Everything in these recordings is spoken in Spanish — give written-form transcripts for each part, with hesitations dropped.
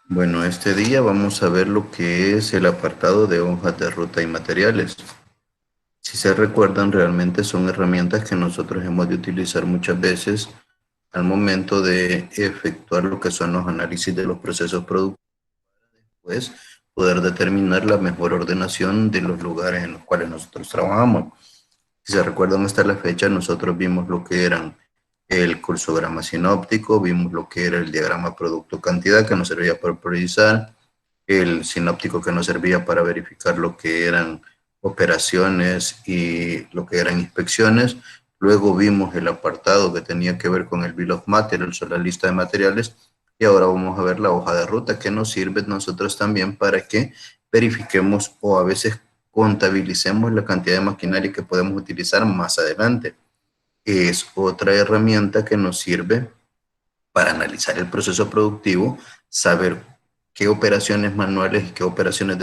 Bueno, este día vamos a ver lo que es el apartado de hojas de ruta y materiales. Si se recuerdan, realmente son herramientas que nosotros hemos de utilizar muchas veces al momento de efectuar lo que son los análisis de los procesos productivos, pues poder determinar la mejor ordenación de los lugares en los cuales nosotros trabajamos. Si se recuerdan hasta la fecha, nosotros vimos lo que eran el cursograma sinóptico, vimos lo que era el diagrama producto-cantidad que nos servía para priorizar, el sinóptico que nos servía para verificar lo que eran operaciones y lo que eran inspecciones. Luego vimos el apartado que tenía que ver con el Bill of Materials o la lista de materiales. Y ahora vamos a ver la hoja de ruta que nos sirve nosotros también para que verifiquemos o a veces contabilicemos la cantidad de maquinaria que podemos utilizar más adelante. Es otra herramienta que nos sirve para analizar el proceso productivo, saber qué operaciones manuales y qué operaciones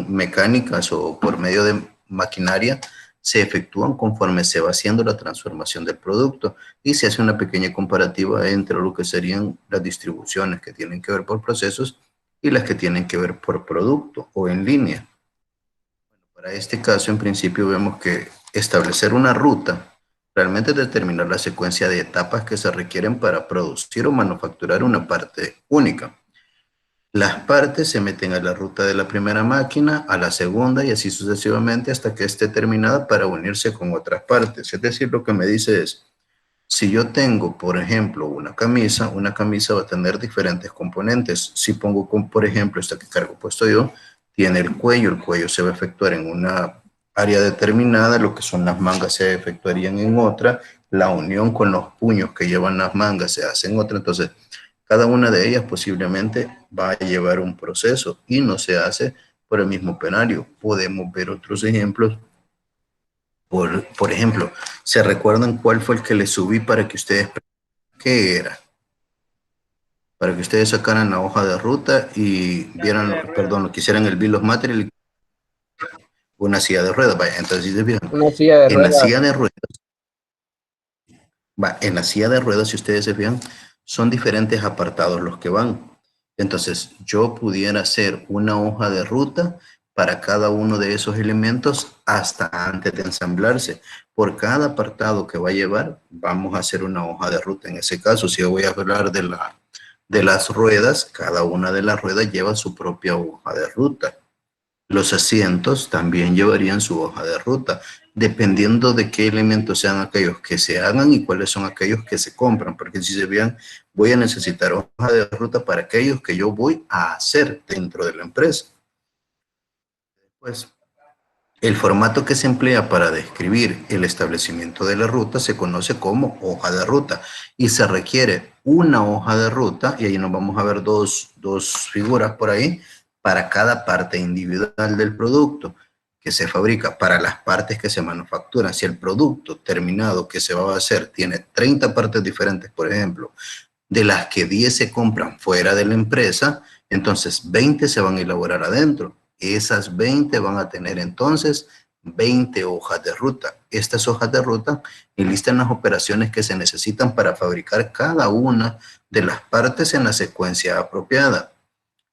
mecánicas o por medio de maquinaria se efectúan conforme se va haciendo la transformación del producto y se hace una pequeña comparativa entre lo que serían las distribuciones que tienen que ver por procesos y las que tienen que ver por producto o en línea. Para este caso, en principio, vemos que establecer una ruta realmente es determinar la secuencia de etapas que se requieren para producir o manufacturar una parte única. Las partes se meten a la ruta de la primera máquina, a la segunda y así sucesivamente hasta que esté terminada para unirse con otras partes. Es decir, lo que me dice es, si yo tengo, por ejemplo, una camisa va a tener diferentes componentes. Si pongo, por ejemplo, esta que cargo puesto yo, tiene el cuello se va a efectuar en una área determinada, lo que son las mangas se efectuarían en otra, la unión con los puños que llevan las mangas se hace en otra, entonces cada una de ellas posiblemente va a llevar un proceso y no se hace por el mismo operario. Podemos ver otros ejemplos por ejemplo, ¿se recuerdan cuál fue el que les subí para que ustedes, qué era? Para que ustedes sacaran la hoja de ruta y vieran, perdón, lo que hicieran el Bill of Material, una silla de ruedas. Vaya, entonces, si se fijan, Una silla de en la ruedas. silla de ruedas, en la silla de ruedas, si ustedes se fijan, son diferentes apartados los que van. Entonces, yo pudiera hacer una hoja de ruta para cada uno de esos elementos hasta antes de ensamblarse. Por cada apartado que va a llevar, vamos a hacer una hoja de ruta. En ese caso, si yo voy a hablar de las ruedas, cada una de las ruedas lleva su propia hoja de ruta. Los asientos también llevarían su hoja de ruta, dependiendo de qué elementos sean aquellos que se hagan y cuáles son aquellos que se compran, porque si se vean, voy a necesitar hoja de ruta para aquellos que yo voy a hacer dentro de la empresa. Pues el formato que se emplea para describir el establecimiento de la ruta se conoce como hoja de ruta y se requiere una hoja de ruta, y ahí nos vamos a ver dos figuras por ahí, para cada parte individual del producto que se fabrica, para las partes que se manufacturan. Si el producto terminado que se va a hacer tiene 30 partes diferentes, por ejemplo, de las que 10 se compran fuera de la empresa, entonces 20 se van a elaborar adentro. Esas 20 van a tener entonces 20 hojas de ruta. Estas hojas de ruta enlistan las operaciones que se necesitan para fabricar cada una de las partes en la secuencia apropiada.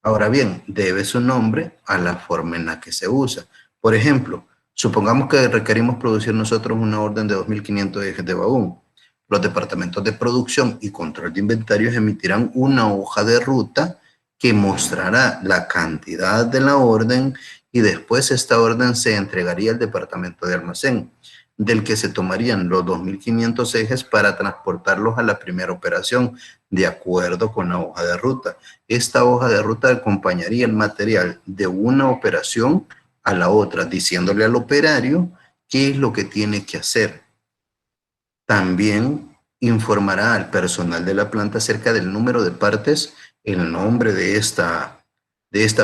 Ahora bien, debe su nombre a la forma en la que se usa. Por ejemplo, supongamos que requerimos producir nosotros una orden de 2.500 ejes de vagón. Los departamentos de producción y control de inventarios emitirán una hoja de ruta que mostrará la cantidad de la orden y después esta orden se entregaría al departamento de almacén, del que se tomarían los 2.500 ejes para transportarlos a la primera operación, de acuerdo con la hoja de ruta. Esta hoja de ruta acompañaría el material de una operación a la otra, diciéndole al operario qué es lo que tiene que hacer. También informará al personal de la planta acerca del número de partes, el nombre de esta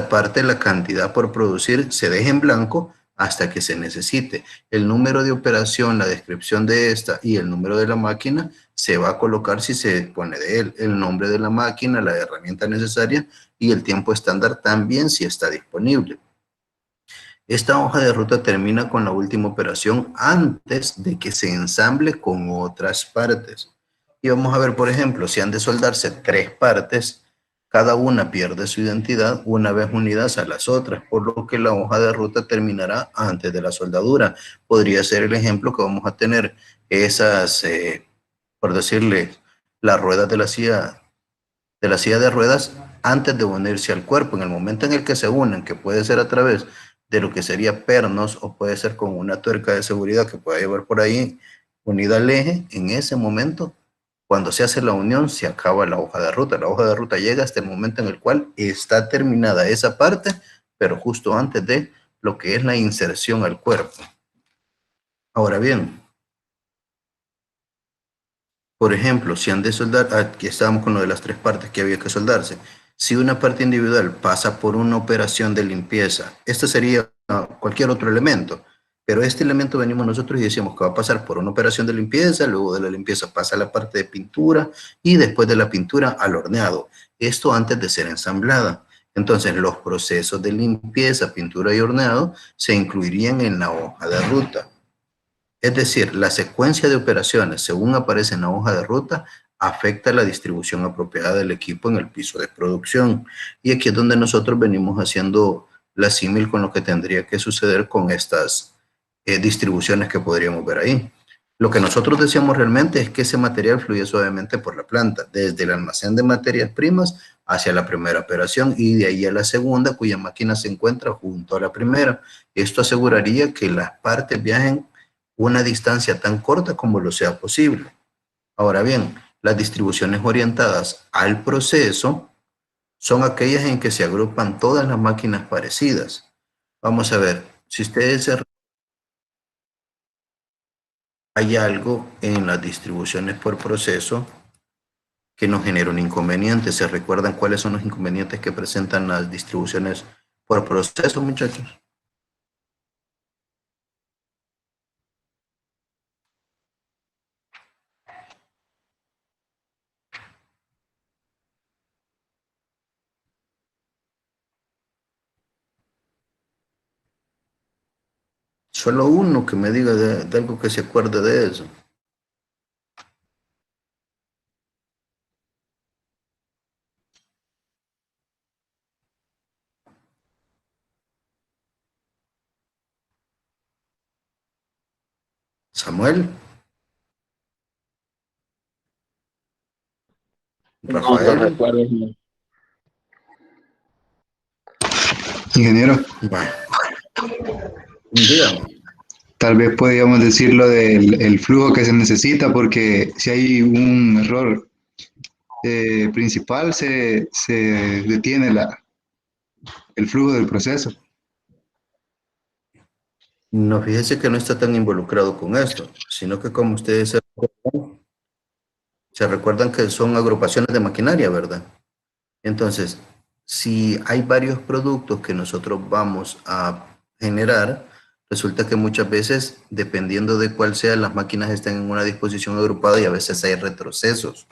parte, la cantidad por producir, se deja en blanco hasta que se necesite. El número de operación, la descripción de esta y el número de la máquina se va a colocar si se dispone de él. El nombre de la máquina, la herramienta necesaria y el tiempo estándar también si está disponible. Esta hoja de ruta termina con la última operación antes de que se ensamble con otras partes. Y vamos a ver, por ejemplo, si han de soldarse tres partes, cada una pierde su identidad una vez unidas a las otras, por lo que la hoja de ruta terminará antes de la soldadura. Podría ser el ejemplo que vamos a tener esas, por decirle, las ruedas de la silla de ruedas antes de unirse al cuerpo. En el momento en el que se unen, que puede ser a través de lo que sería pernos o puede ser con una tuerca de seguridad que pueda llevar por ahí unida al eje, en ese momento, cuando se hace la unión, se acaba la hoja de ruta. La hoja de ruta llega hasta el momento en el cual está terminada esa parte, pero justo antes de lo que es la inserción al cuerpo. Ahora bien, por ejemplo, si han de soldar, aquí estábamos con lo de las tres partes que había que soldarse. Si una parte individual pasa por una operación de limpieza, esto sería cualquier otro elemento, pero este elemento venimos nosotros y decimos que va a pasar por una operación de limpieza, luego de la limpieza pasa a la parte de pintura y después de la pintura al horneado. Esto antes de ser ensamblada. Entonces, los procesos de limpieza, pintura y horneado se incluirían en la hoja de ruta. Es decir, la secuencia de operaciones, según aparece en la hoja de ruta, afecta la distribución apropiada del equipo en el piso de producción. Y aquí es donde nosotros venimos haciendo la símil con lo que tendría que suceder con estas distribuciones que podríamos ver ahí. Lo que nosotros decíamos realmente es que ese material fluye suavemente por la planta, desde el almacén de materias primas hacia la primera operación y de ahí a la segunda, cuya máquina se encuentra junto a la primera. Esto aseguraría que las partes viajen una distancia tan corta como lo sea posible. Ahora bien, las distribuciones orientadas al proceso son aquellas en que se agrupan todas las máquinas parecidas. Vamos a ver, si ustedes hay algo en las distribuciones por proceso que nos genera un inconveniente. ¿Se recuerdan cuáles son los inconvenientes que presentan las distribuciones por proceso, muchachos? Solo uno que me diga de algo que se acuerde de eso. Samuel, No, no Rafael. recuerdo. No. Ingeniero, Bueno, dígame. tal vez podríamos decir lo del el flujo que se necesita, porque si hay un error principal, se detiene el flujo del proceso. No, fíjese que no está tan involucrado con esto, sino que como ustedes se recuerdan que son agrupaciones de maquinaria, ¿verdad? Entonces, si hay varios productos que nosotros vamos a generar, resulta que muchas veces, dependiendo de cuál sea, las máquinas están en una disposición agrupada y a veces hay retrocesos,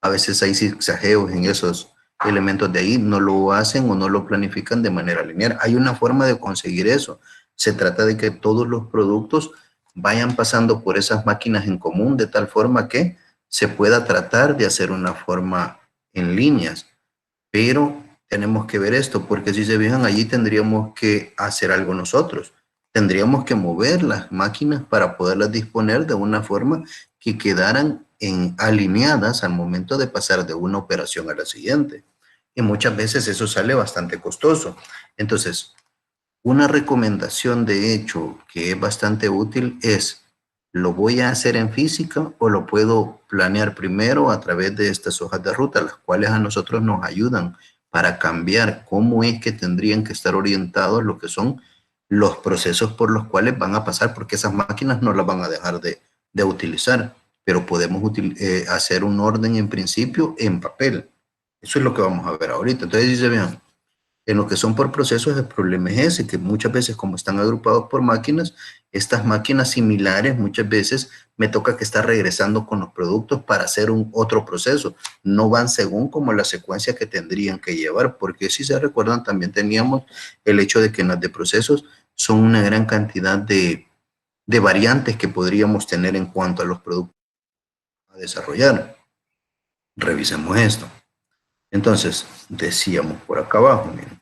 a veces hay zigzagueos en esos elementos de ahí, no lo hacen o no lo planifican de manera lineal. Hay una forma de conseguir eso. Se trata de que todos los productos vayan pasando por esas máquinas en común de tal forma que se pueda tratar de hacer una forma en líneas. Pero tenemos que ver esto, porque si se fijan, allí tendríamos que hacer algo nosotros. Tendríamos que mover las máquinas para poderlas disponer de una forma que quedaran alineadas al momento de pasar de una operación a la siguiente. Y muchas veces eso sale bastante costoso. Entonces, una recomendación de hecho que es bastante útil es, ¿lo voy a hacer en física o lo puedo planear primero a través de estas hojas de ruta, las cuales a nosotros nos ayudan para cambiar cómo es que tendrían que estar orientados lo que son los procesos por los cuales van a pasar, porque esas máquinas no las van a dejar de utilizar, pero podemos hacer un orden en principio en papel. Eso es lo que vamos a ver ahorita. Entonces dice, vean, en lo que son por procesos, el problema es ese, que muchas veces como están agrupados por máquinas, estas máquinas similares muchas veces me toca que estar regresando con los productos para hacer un otro proceso. No van según como la secuencia que tendrían que llevar, porque si se recuerdan también teníamos el hecho de que en las de procesos son una gran cantidad de variantes que podríamos tener en cuanto a los productos a desarrollar. Revisemos esto. Entonces, decíamos por acá abajo, miren,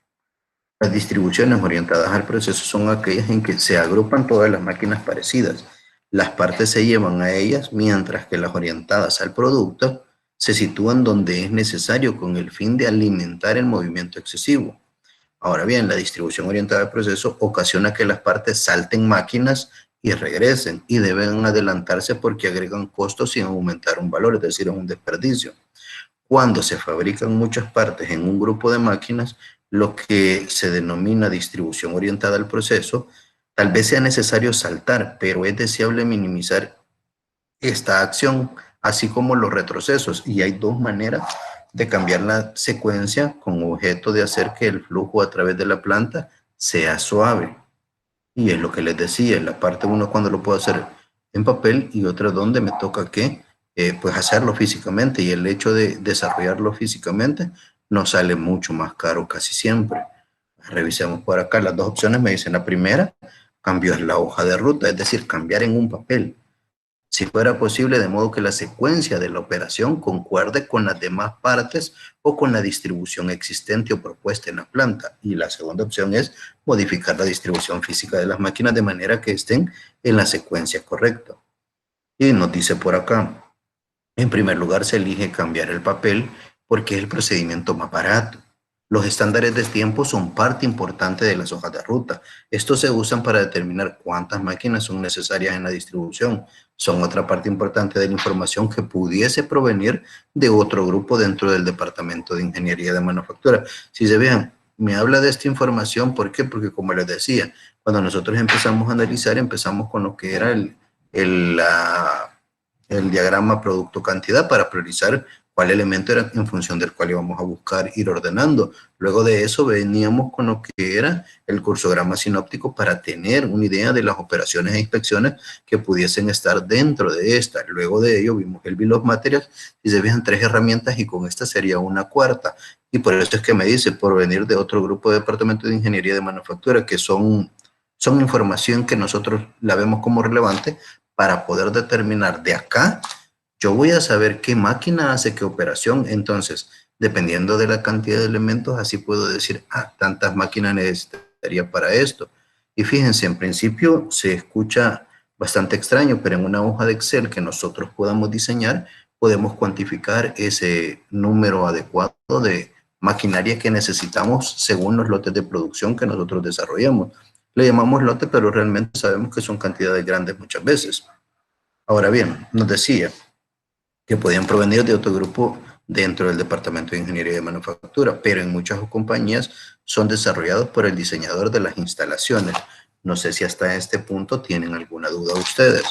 las distribuciones orientadas al proceso son aquellas en que se agrupan todas las máquinas parecidas. Las partes se llevan a ellas, mientras que las orientadas al producto se sitúan donde es necesario con el fin de alimentar el movimiento excesivo. Ahora bien, la distribución orientada al proceso ocasiona que las partes salten máquinas y regresen y deben adelantarse porque agregan costos sin aumentar un valor, es decir, es un desperdicio. Cuando se fabrican muchas partes en un grupo de máquinas, lo que se denomina distribución orientada al proceso, tal vez sea necesario saltar, pero es deseable minimizar esta acción, así como los retrocesos. Y hay dos maneras de cambiar la secuencia con objeto de hacer que el flujo a través de la planta sea suave. Y es lo que les decía, en la parte uno cuando lo puedo hacer en papel y otra donde me toca que pues hacerlo físicamente, y el hecho de desarrollarlo físicamente nos sale mucho más caro casi siempre. Revisemos por acá las dos opciones. Me dicen la primera, cambiar la hoja de ruta, es decir, cambiar en un papel, si fuera posible, de modo que la secuencia de la operación concuerde con las demás partes o con la distribución existente o propuesta en la planta. Y la segunda opción es modificar la distribución física de las máquinas de manera que estén en la secuencia correcta. Y nos dice por acá, en primer lugar, se elige cambiar el papel porque es el procedimiento más barato. Los estándares de tiempo son parte importante de las hojas de ruta. Estos se usan para determinar cuántas máquinas son necesarias en la distribución. Son otra parte importante de la información que pudiese provenir de otro grupo dentro del Departamento de Ingeniería de Manufactura. Si se vean, me habla de esta información, ¿por qué? Porque como les decía, cuando nosotros empezamos a analizar, empezamos con lo que era el diagrama producto-cantidad para priorizar cuál elemento era en función del cual íbamos a buscar ir ordenando. Luego de eso veníamos con lo que era el cursograma sinóptico para tener una idea de las operaciones e inspecciones que pudiesen estar dentro de esta. Luego de ello vimos el bill of materials y se fijan 3 herramientas y con esta sería una cuarta. Y por eso es que me dice, por venir de otro grupo de departamento de ingeniería de manufactura, que son información que nosotros la vemos como relevante para poder determinar de acá, yo voy a saber qué máquina hace qué operación. Entonces, dependiendo de la cantidad de elementos, así puedo decir, tantas máquinas necesitaría para esto. Y fíjense, en principio se escucha bastante extraño, pero en una hoja de Excel que nosotros podamos diseñar, podemos cuantificar ese número adecuado de maquinaria que necesitamos según los lotes de producción que nosotros desarrollamos. Le llamamos lote, pero realmente sabemos que son cantidades grandes muchas veces. Ahora bien, nos decía que podían provenir de otro grupo dentro del Departamento de Ingeniería de Manufactura, pero en muchas compañías son desarrollados por el diseñador de las instalaciones. No sé si hasta este punto tienen alguna duda ustedes.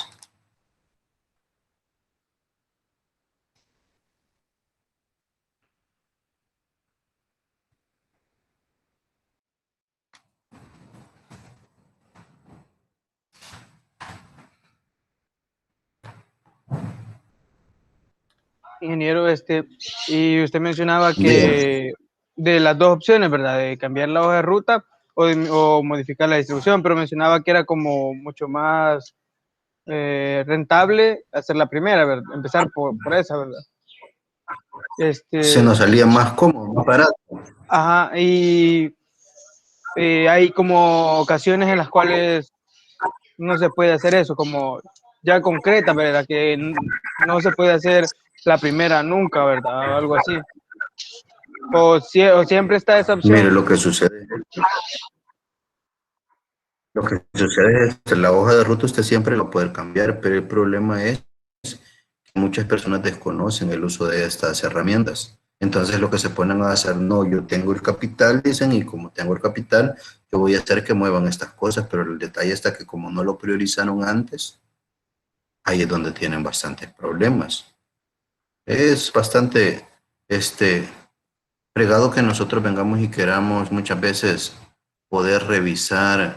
Ingeniero, y usted mencionaba Dígame. que de las dos opciones, ¿verdad? De cambiar la hoja de ruta o modificar la distribución, pero mencionaba que era como mucho más rentable hacer la primera, ¿verdad? Empezar por esa, ¿verdad? Se nos salía más cómodo, más barato. Ajá, y hay como ocasiones en las cuales no se puede hacer eso, como ya concreta, ¿verdad? Que no se puede hacer la primera nunca, ¿verdad? O algo así. O siempre está esa Mire, opción. lo que sucede es que la hoja de ruta usted siempre lo puede cambiar, pero el problema es que muchas personas desconocen el uso de estas herramientas. Entonces lo que se ponen a hacer, no, yo tengo el capital, dicen, y como tengo el capital, yo voy a hacer que muevan estas cosas, pero el detalle está que como no lo priorizaron antes, ahí es donde tienen bastantes problemas. Es bastante, fregado que nosotros vengamos y queramos muchas veces poder revisar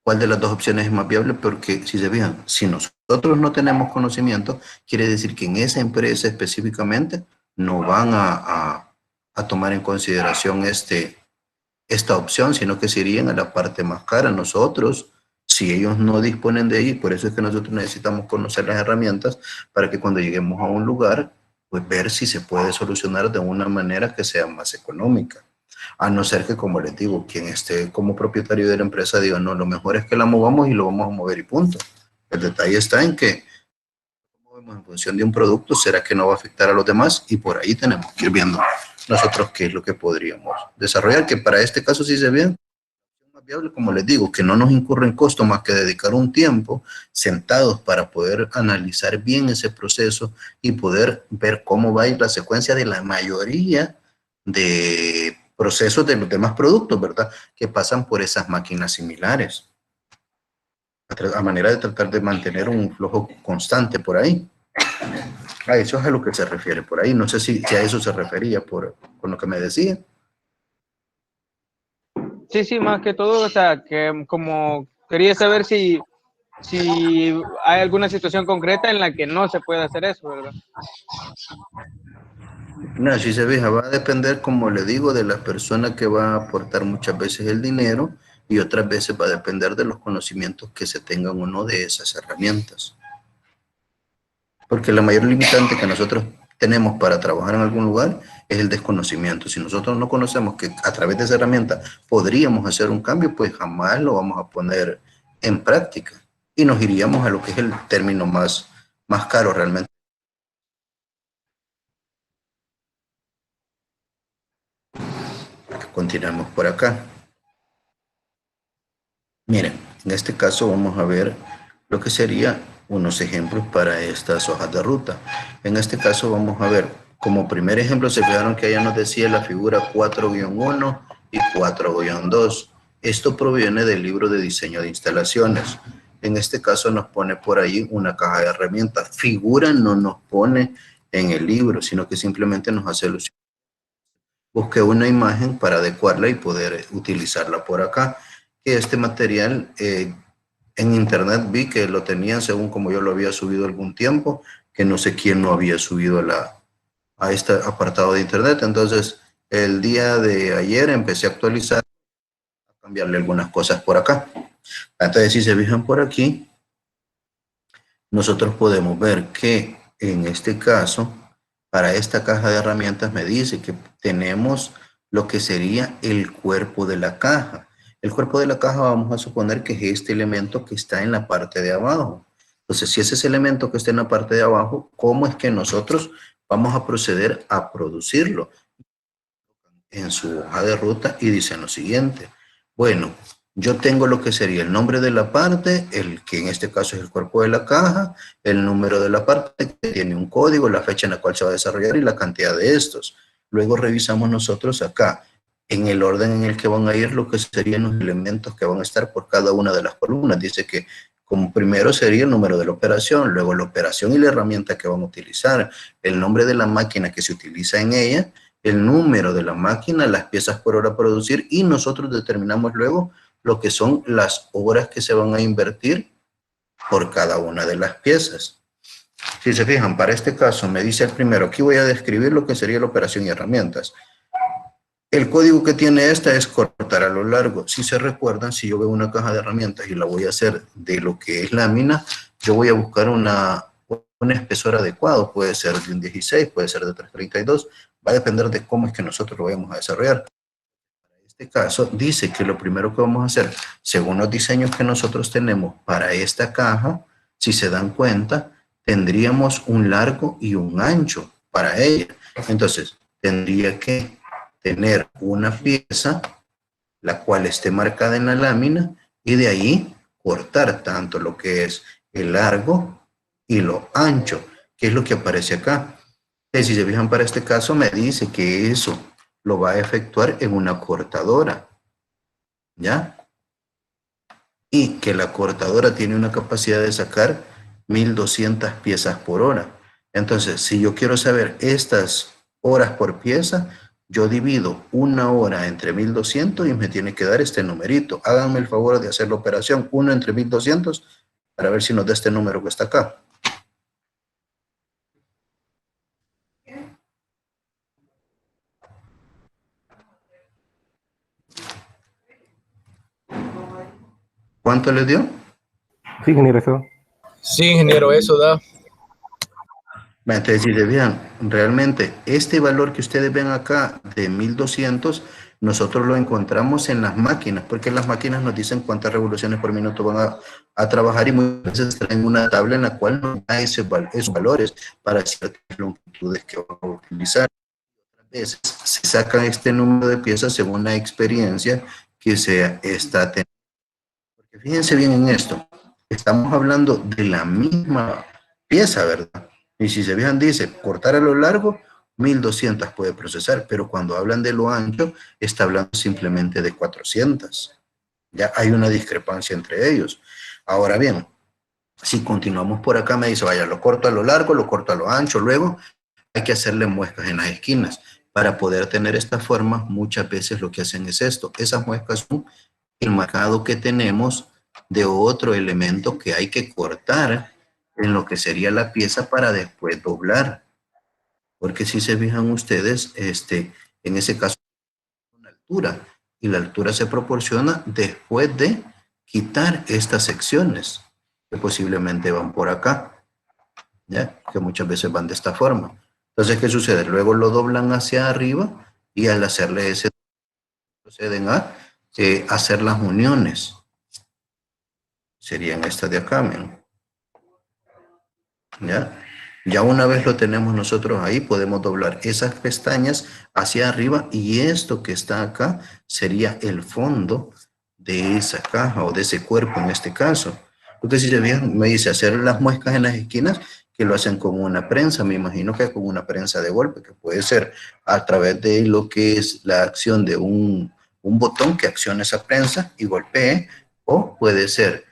cuál de las dos opciones es más viable, porque si se fijan, si nosotros no tenemos conocimiento, quiere decir que en esa empresa específicamente no van a tomar en consideración esta opción, sino que se irían a la parte más cara. Nosotros, si ellos no disponen de ella, por eso es que nosotros necesitamos conocer las herramientas para que cuando lleguemos a un lugar pues ver si se puede solucionar de una manera que sea más económica. A no ser que, como les digo, quien esté como propietario de la empresa diga, no, lo mejor es que la movamos y lo vamos a mover y punto. El detalle está en que movemos en función de un producto, ¿será que no va a afectar a los demás? Y por ahí tenemos que ir viendo nosotros qué es lo que podríamos desarrollar, que para este caso sí se ve más viable, como les digo, que no nos incurre en costo más que dedicar un tiempo sentados para poder analizar bien ese proceso y poder ver cómo va a ir la secuencia de la mayoría de procesos de los demás productos, ¿verdad? Que pasan por esas máquinas similares, a manera de tratar de mantener un flujo constante por ahí. A eso es a lo que se refiere por ahí. No sé si a eso se refería con lo que me decía. Sí, sí, más que todo, o sea, que como quería saber si hay alguna situación concreta en la que no se puede hacer eso, ¿verdad? No, si se fija, va a depender, como le digo, de la persona que va a aportar muchas veces el dinero y otras veces va a depender de los conocimientos que se tengan o no de esas herramientas. Porque la mayor limitante que nosotros tenemos para trabajar en algún lugar es el desconocimiento. Si nosotros no conocemos que a través de esa herramienta podríamos hacer un cambio, pues jamás lo vamos a poner en práctica. Y nos iríamos a lo que es el término más caro realmente. Continuamos por acá. Miren, en este caso vamos a ver lo que sería unos ejemplos para estas hojas de ruta. En este caso vamos a ver, como primer ejemplo, se fijaron que allá nos decía la figura 4-1 y 4-2. Esto proviene del libro de diseño de instalaciones. En este caso nos pone por ahí una caja de herramientas. Figura no nos pone en el libro, sino que simplemente nos hace alusión. Busqué una imagen para adecuarla y poder utilizarla por acá. Que este material en internet vi que lo tenían según como yo lo había subido algún tiempo, que no sé quién lo había subido a este apartado de internet. Entonces, el día de ayer empecé a actualizar, a cambiarle algunas cosas por acá. Entonces, si se fijan por aquí, nosotros podemos ver que en este caso, para esta caja de herramientas me dice que tenemos lo que sería el cuerpo de la caja. El cuerpo de la caja vamos a suponer que es este elemento que está en la parte de abajo. Entonces, si ese es el elemento que está en la parte de abajo, ¿cómo es que nosotros vamos a proceder a producirlo? En su hoja de ruta y dicen lo siguiente. Bueno, yo tengo lo que sería el nombre de la parte, el que en este caso es el cuerpo de la caja, el número de la parte que tiene un código, la fecha en la cual se va a desarrollar y la cantidad de estos. Luego revisamos nosotros acá en el orden en el que van a ir lo que serían los elementos que van a estar por cada una de las columnas. Dice que como primero sería el número de la operación, luego la operación y la herramienta que van a utilizar, el nombre de la máquina que se utiliza en ella, el número de la máquina, las piezas por hora a producir y nosotros determinamos luego lo que son las horas que se van a invertir por cada una de las piezas. Si se fijan, para este caso me dice el primero, aquí voy a describir lo que sería la operación y herramientas. El código que tiene esta es cortar a lo largo. Si se recuerdan, si yo veo una caja de herramientas y la voy a hacer de lo que es lámina, yo voy a buscar un espesor adecuado. Puede ser de un 16, puede ser de 332. Va a depender de cómo es que nosotros lo vayamos a desarrollar. En este caso, dice que lo primero que vamos a hacer, según los diseños que nosotros tenemos para esta caja, si se dan cuenta, tendríamos un largo y un ancho para ella. Entonces, tendría que tener una pieza la cual esté marcada en la lámina y de ahí cortar tanto lo que es el largo y lo ancho, que es lo que aparece acá. Si se fijan para este caso me dice que eso lo va a efectuar en una cortadora, ¿ya? Y que la cortadora tiene una capacidad de sacar 1200 piezas por hora. Entonces, si yo quiero saber estas horas por pieza, yo divido una hora entre 1200 y me tiene que dar este numerito. Háganme el favor de hacer la operación 1 entre 1200 para ver si nos da este número que está acá. ¿Cuánto le dio? Sí, ingeniero, eso. Sí, ingeniero, eso da. Entonces, si se fijan, realmente este valor que ustedes ven acá de 1200, nosotros lo encontramos en las máquinas, porque las máquinas nos dicen cuántas revoluciones por minuto van a trabajar y muchas veces traen una tabla en la cual nos da esos valores para ciertas longitudes que van a utilizar. A veces se saca este número de piezas según la experiencia que se está teniendo. Porque fíjense bien en esto, estamos hablando de la misma pieza, ¿verdad? Y si se fijan, dice, cortar a lo largo, 1200 puede procesar, pero cuando hablan de lo ancho, está hablando simplemente de 400. Ya hay una discrepancia entre ellos. Ahora bien, si continuamos por acá, me dice, vaya, lo corto a lo largo, lo corto a lo ancho, luego hay que hacerle muescas en las esquinas. Para poder tener esta forma, muchas veces lo que hacen es esto. Esas muescas son el marcado que tenemos de otro elemento que hay que cortar en lo que sería la pieza para después doblar. Porque si se fijan ustedes, en ese caso, una altura, y la altura se proporciona después de quitar estas secciones que posiblemente van por acá, ¿ya? Que muchas veces van de esta forma. Entonces, ¿qué sucede? Luego lo doblan hacia arriba y al hacerle ese, proceden a hacer las uniones. Serían estas de acá, miren. ¿Ya? Ya una vez lo tenemos nosotros ahí, podemos doblar esas pestañas hacia arriba y esto que está acá sería el fondo de esa caja o de ese cuerpo en este caso. Porque si se fijan, me dice hacer las muescas en las esquinas, que lo hacen con una prensa, me imagino que es con una prensa de golpe, que puede ser a través de lo que es la acción de un botón que accione esa prensa y golpee, o puede ser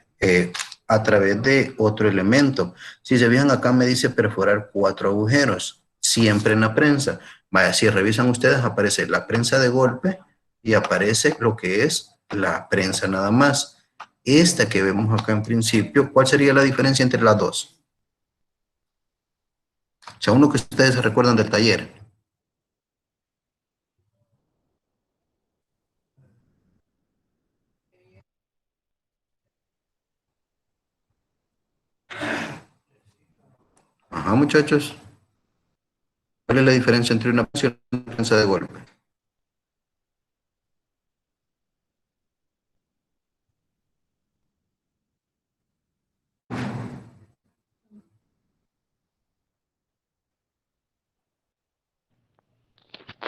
a través de otro elemento. Si se fijan acá me dice perforar 4 agujeros, siempre en la prensa. Vaya, si revisan ustedes aparece la prensa de golpe y aparece lo que es la prensa nada más. Esta que vemos acá en principio, ¿cuál sería la diferencia entre las dos? O sea, uno que ustedes se recuerdan del taller. Ajá, muchachos. ¿Cuál es la diferencia entre una prensa y una prensa de golpe?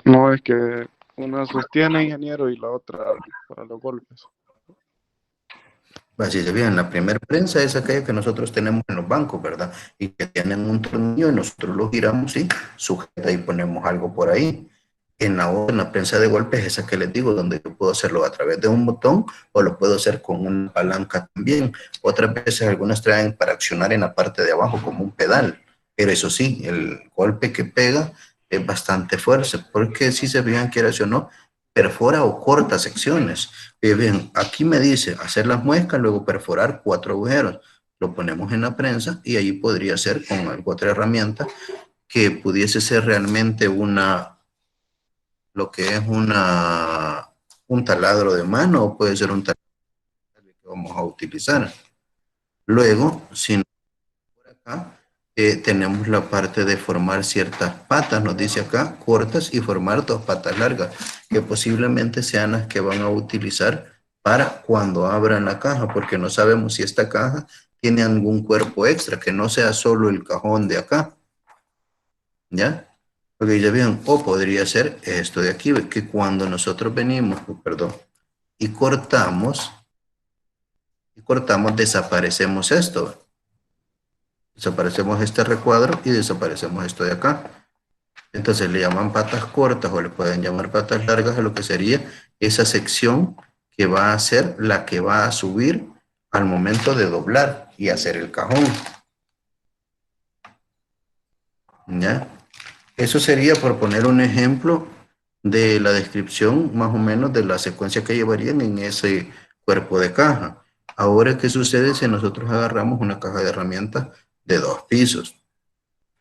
No, es que una sostiene, ingeniero, y la otra para los golpes. Así se fijan, la primera prensa es aquella que nosotros tenemos en los bancos, ¿verdad? Y que tienen un tornillo y nosotros lo giramos y sujeta y ponemos algo por ahí. En la otra, en la prensa de golpe es esa que les digo, donde yo puedo hacerlo a través de un botón o lo puedo hacer con una palanca también. Otras veces algunas traen para accionar en la parte de abajo como un pedal. Pero eso sí, el golpe que pega es bastante fuerte, porque si se fijan, quieras o no, perfora o corta secciones. Bien, aquí me dice hacer las muescas, luego perforar 4 agujeros. Lo ponemos en la prensa y ahí podría ser con alguna otra herramienta que pudiese ser realmente lo que es un taladro de mano o puede ser un taladro que vamos a utilizar. Luego, si no, por acá, tenemos la parte de formar ciertas patas, nos dice acá, cortas y formar 2 patas largas, que posiblemente sean las que van a utilizar para cuando abran la caja, porque no sabemos si esta caja tiene algún cuerpo extra, que no sea solo el cajón de acá, ¿ya? Porque ya bien, o podría ser esto de aquí, que cuando nosotros venimos, perdón, y cortamos, desaparecemos esto. Desaparecemos este recuadro y desaparecemos esto de acá. Entonces le llaman patas cortas o le pueden llamar patas largas a lo que sería esa sección que va a ser la que va a subir al momento de doblar y hacer el cajón. ¿Ya? Eso sería por poner un ejemplo de la descripción más o menos de la secuencia que llevarían en ese cuerpo de caja. Ahora, ¿qué sucede si nosotros agarramos una caja de herramientas de 2 pisos?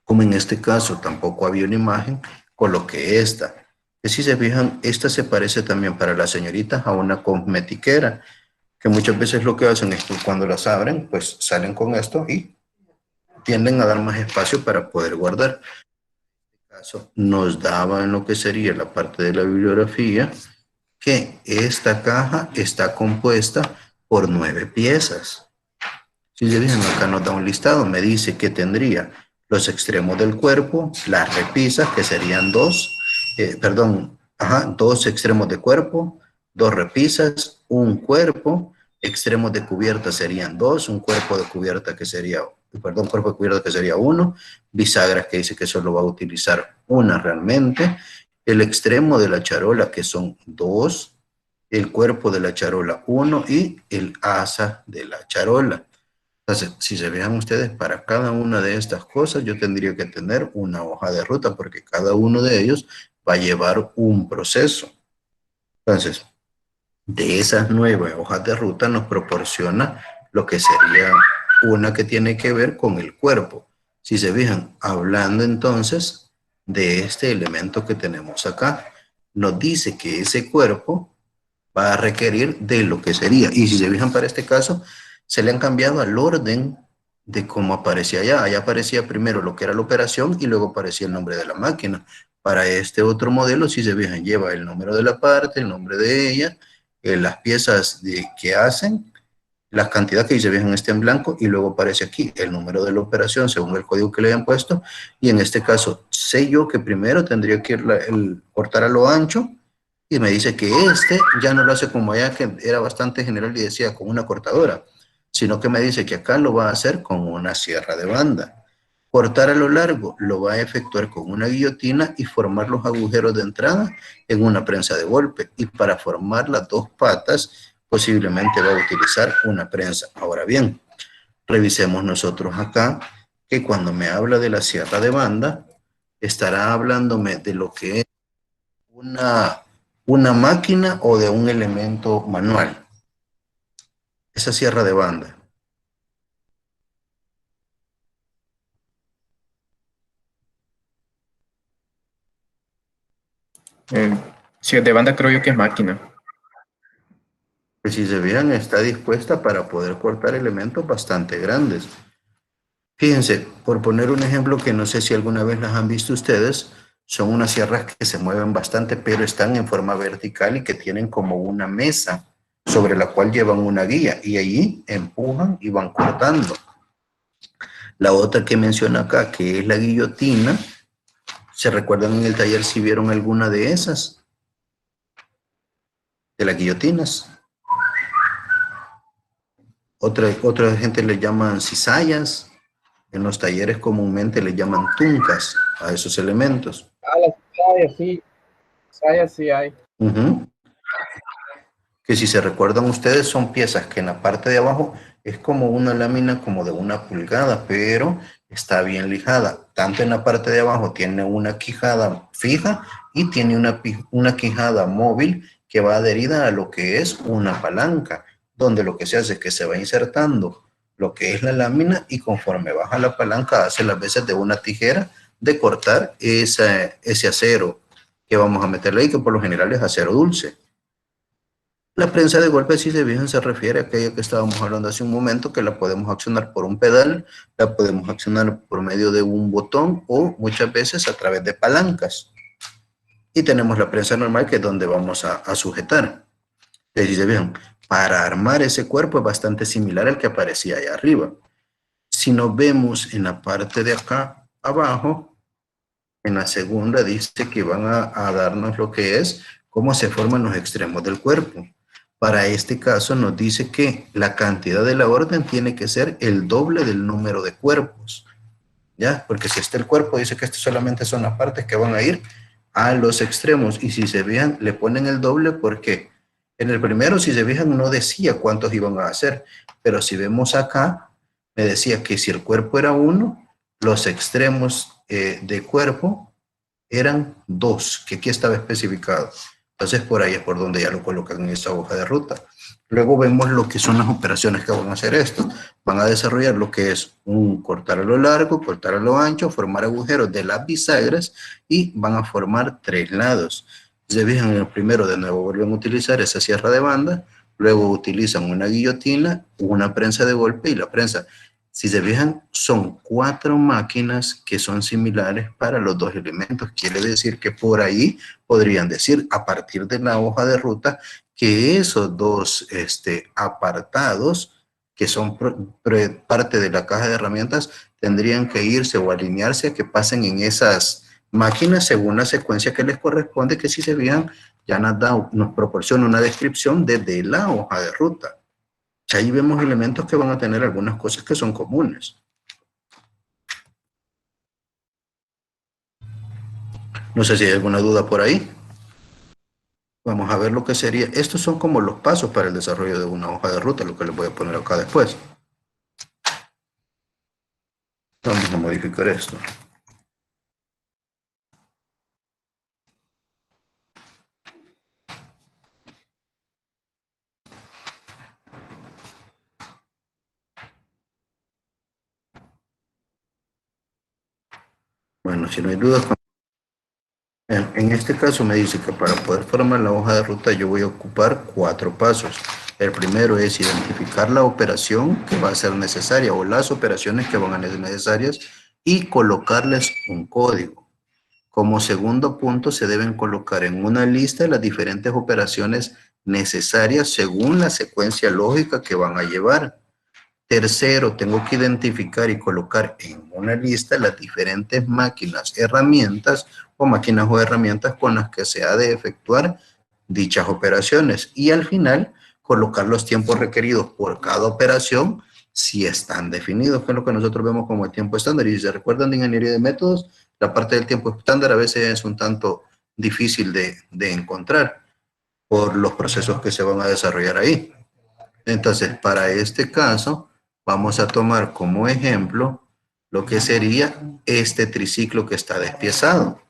Como en este caso tampoco había una imagen, coloqué esta. Que si se fijan, esta se parece también para las señoritas a una cosmetiquera, que muchas veces lo que hacen es que cuando las abren, pues salen con esto y tienden a dar más espacio para poder guardar. En este caso, nos daba en lo que sería la parte de la bibliografía que esta caja está compuesta por 9 piezas. Si se fijan, acá nos da un listado, me dice que tendría los extremos del cuerpo, las repisas, que serían dos extremos de cuerpo, 2 repisas, un cuerpo, extremos de cubierta serían 2, un cuerpo de cubierta que sería, cuerpo de cubierta que sería 1, bisagras que dice que solo va a utilizar una realmente, el extremo de la charola que son 2, el cuerpo de la charola 1 y el asa de la charola. Entonces, si se fijan ustedes, para cada una de estas cosas yo tendría que tener una hoja de ruta porque cada uno de ellos va a llevar un proceso. Entonces, de esas 9 hojas de ruta nos proporciona lo que sería una que tiene que ver con el cuerpo. Si se fijan, hablando entonces de este elemento que tenemos acá, nos dice que ese cuerpo va a requerir de lo que sería. Y si se fijan para este caso, se le han cambiado al orden de cómo aparecía allá. Allá aparecía primero lo que era la operación y luego aparecía el nombre de la máquina. Para este otro modelo, si se fijan, lleva el número de la parte, el nombre de ella, las piezas que hacen, las cantidades que se fijan está en blanco y luego aparece aquí el número de la operación según el código que le hayan puesto. Y en este caso, sé yo que primero tendría que cortar a lo ancho. Y me dice que este ya no lo hace como allá, que era bastante general y decía con una cortadora, sino que me dice que acá lo va a hacer con una sierra de banda. Cortar a lo largo lo va a efectuar con una guillotina y formar los agujeros de entrada en una prensa de golpe. Y para formar las 2 patas, posiblemente va a utilizar una prensa. Ahora bien, revisemos nosotros acá que cuando me habla de la sierra de banda, estará hablándome de lo que es una máquina o de un elemento manual. Esa sierra de banda. Si es de banda, creo yo que es máquina. Que si se fijan, está dispuesta para poder cortar elementos bastante grandes. Fíjense, por poner un ejemplo que no sé si alguna vez las han visto ustedes, son unas sierras que se mueven bastante, pero están en forma vertical y que tienen como una mesa sobre la cual llevan una guía y allí empujan y van cortando. La otra que menciona acá, que es la guillotina, ¿se recuerdan en el taller si vieron alguna de esas? De las guillotinas. Otra gente le llaman cizallas. En los talleres comúnmente le llaman tuncas a esos elementos. Las cizallas, sí. Cizallas sí hay. Que si se recuerdan ustedes son piezas que en la parte de abajo es como una lámina como de 1 pulgada, pero está bien lijada. Tanto en la parte de abajo tiene una quijada fija y tiene una quijada móvil que va adherida a lo que es una palanca, donde lo que se hace es que se va insertando lo que es la lámina y conforme baja la palanca hace las veces de una tijera de cortar ese acero que vamos a meterle ahí, que por lo general es acero dulce. La prensa de golpe, si se fijan, se refiere a aquella que estábamos hablando hace un momento, que la podemos accionar por un pedal, la podemos accionar por medio de un botón o muchas veces a través de palancas. Y tenemos la prensa normal, que es donde vamos a sujetar. Si se fijan, para armar ese cuerpo es bastante similar al que aparecía allá arriba. Si nos vemos en la parte de acá abajo, en la segunda dice que van a darnos lo que es cómo se forman los extremos del cuerpo. Para este caso nos dice que la cantidad de la orden tiene que ser el doble del número de cuerpos. ¿Ya? Porque si está el cuerpo, dice que estas solamente son las partes que van a ir a los extremos. Y si se fijan, le ponen el doble porque en el primero, si se fijan, no decía cuántos iban a hacer. Pero si vemos acá, me decía que si el cuerpo era 1, los extremos de cuerpo eran 2, que aquí estaba especificado. Entonces, por ahí es por donde ya lo colocan en esa hoja de ruta. Luego vemos lo que son las operaciones que van a hacer estos. Van a desarrollar lo que es un cortar a lo largo, cortar a lo ancho, formar agujeros de las bisagras y van a formar 3 lados. Se fijan en el primero, de nuevo vuelven a utilizar esa sierra de banda, luego utilizan una guillotina, una prensa de golpe y la prensa. Si se fijan, son 4 máquinas que son similares para los 2 elementos. Quiere decir que por ahí podrían decir, a partir de la hoja de ruta, que esos 2 apartados, que son parte de la caja de herramientas, tendrían que irse o alinearse a que pasen en esas máquinas según la secuencia que les corresponde, que si se fijan, ya nos proporciona una descripción desde la hoja de ruta. Ahí vemos elementos que van a tener algunas cosas que son comunes. No sé si hay alguna duda por ahí. Vamos a ver lo que sería. Estos son como los pasos para el desarrollo de una hoja de ruta, lo que les voy a poner acá después. Vamos a modificar esto. Bueno, si no hay dudas, en este caso me dice que para poder formar la hoja de ruta yo voy a ocupar 4 pasos. El primero es identificar la operación que va a ser necesaria o las operaciones que van a ser necesarias y colocarles un código. Como segundo punto se deben colocar en una lista las diferentes operaciones necesarias según la secuencia lógica que van a llevar. Tercero, tengo que identificar y colocar en una lista las diferentes máquinas o herramientas con las que se ha de efectuar dichas operaciones. Y al final, colocar los tiempos requeridos por cada operación si están definidos, que es lo que nosotros vemos como el tiempo estándar. Y si se recuerdan de ingeniería de métodos, la parte del tiempo estándar a veces es un tanto difícil de encontrar por los procesos que se van a desarrollar ahí. Entonces, para este caso, vamos a tomar como ejemplo lo que sería este triciclo que está despiezado.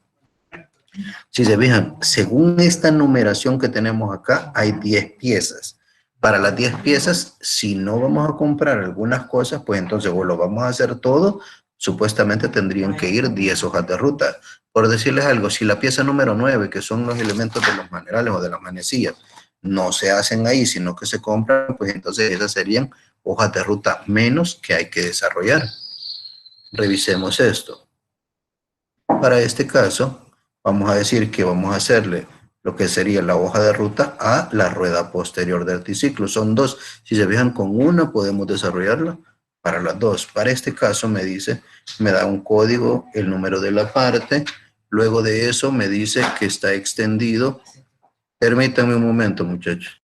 Si se fijan, según esta numeración que tenemos acá, hay 10 piezas. Para las 10 piezas, si no vamos a comprar algunas cosas, pues entonces o lo vamos a hacer todo, supuestamente tendrían que ir 10 hojas de ruta. Por decirles algo, si la pieza número 9, que son los elementos de los manerales o de las manecillas, no se hacen ahí, sino que se compran, pues entonces esas serían hojas de ruta menos que hay que desarrollar. Revisemos esto. Para este caso, vamos a decir que vamos a hacerle lo que sería la hoja de ruta a la rueda posterior del triciclo. Son 2. Si se fijan, con una podemos desarrollarla para las 2. Para este caso me dice, me da un código, el número de la parte. Luego de eso me dice que está extendido. Permítanme un momento, muchachos.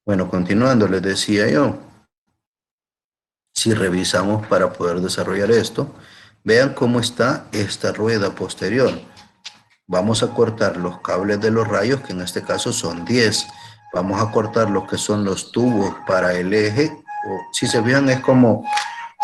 Bueno, continuando, les decía yo, si revisamos para poder desarrollar esto, vean cómo está esta rueda posterior. Vamos a cortar los cables de los rayos, que en este caso son 10. Vamos a cortar lo que son los tubos para el eje. Si se fijan, es como,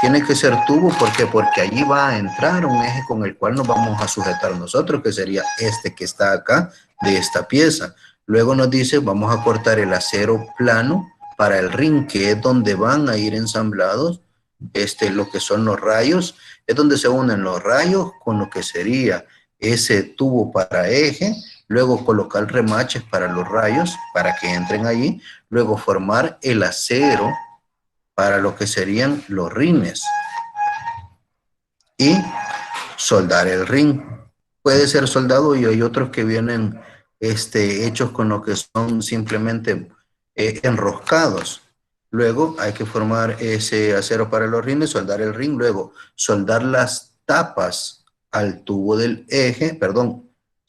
tiene que ser tubo, ¿por qué? Porque allí va a entrar un eje con el cual nos vamos a sujetar nosotros, que sería este que está acá, de esta pieza. Luego nos dice, vamos a cortar el acero plano para el ring, que es donde van a ir ensamblados lo que son los rayos. Es donde se unen los rayos con lo que sería ese tubo para eje. Luego colocar remaches para los rayos, para que entren allí. Luego formar el acero para lo que serían los rines. Y soldar el ring. Puede ser soldado y hay otros que vienen hechos con lo que son simplemente enroscados. Luego hay que formar ese acero para los rines, soldar el ring, luego soldar las tapas al tubo del eje,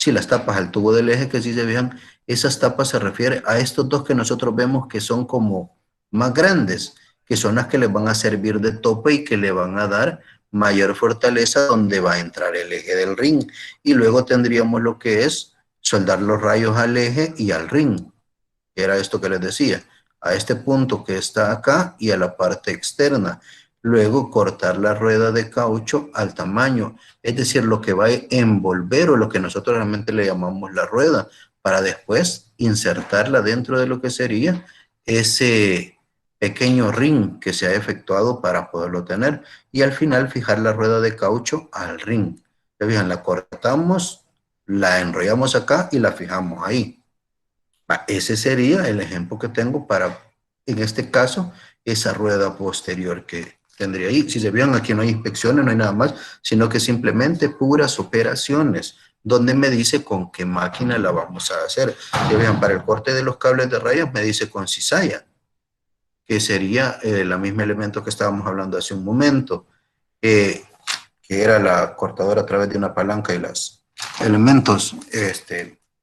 las tapas al tubo del eje, que si se fijan, esas tapas se refieren a estos dos que nosotros vemos que son como más grandes, que son las que les van a servir de tope y que le van a dar mayor fortaleza donde va a entrar el eje del ring. Y luego tendríamos lo que es soldar los rayos al eje y al ring. Era esto que les decía, a este punto que está acá y a la parte externa. Luego cortar la rueda de caucho al tamaño, es decir, lo que va a envolver o lo que nosotros realmente le llamamos la rueda, para después insertarla dentro de lo que sería ese pequeño ring que se ha efectuado para poderlo tener. Y al final fijar la rueda de caucho al ring. ¿Se fijan? La cortamos, la enrollamos acá y la fijamos ahí. Ese sería el ejemplo que tengo para, en este caso, esa rueda posterior que tendría ahí. Si se fijan, aquí no hay inspecciones, no hay nada más, sino que simplemente puras operaciones, donde me dice con qué máquina la vamos a hacer. Si vean, para el corte de los cables de rayas me dice con cizalla, que sería el mismo elemento que estábamos hablando hace un momento, que era la cortadora a través de una palanca y los elementos,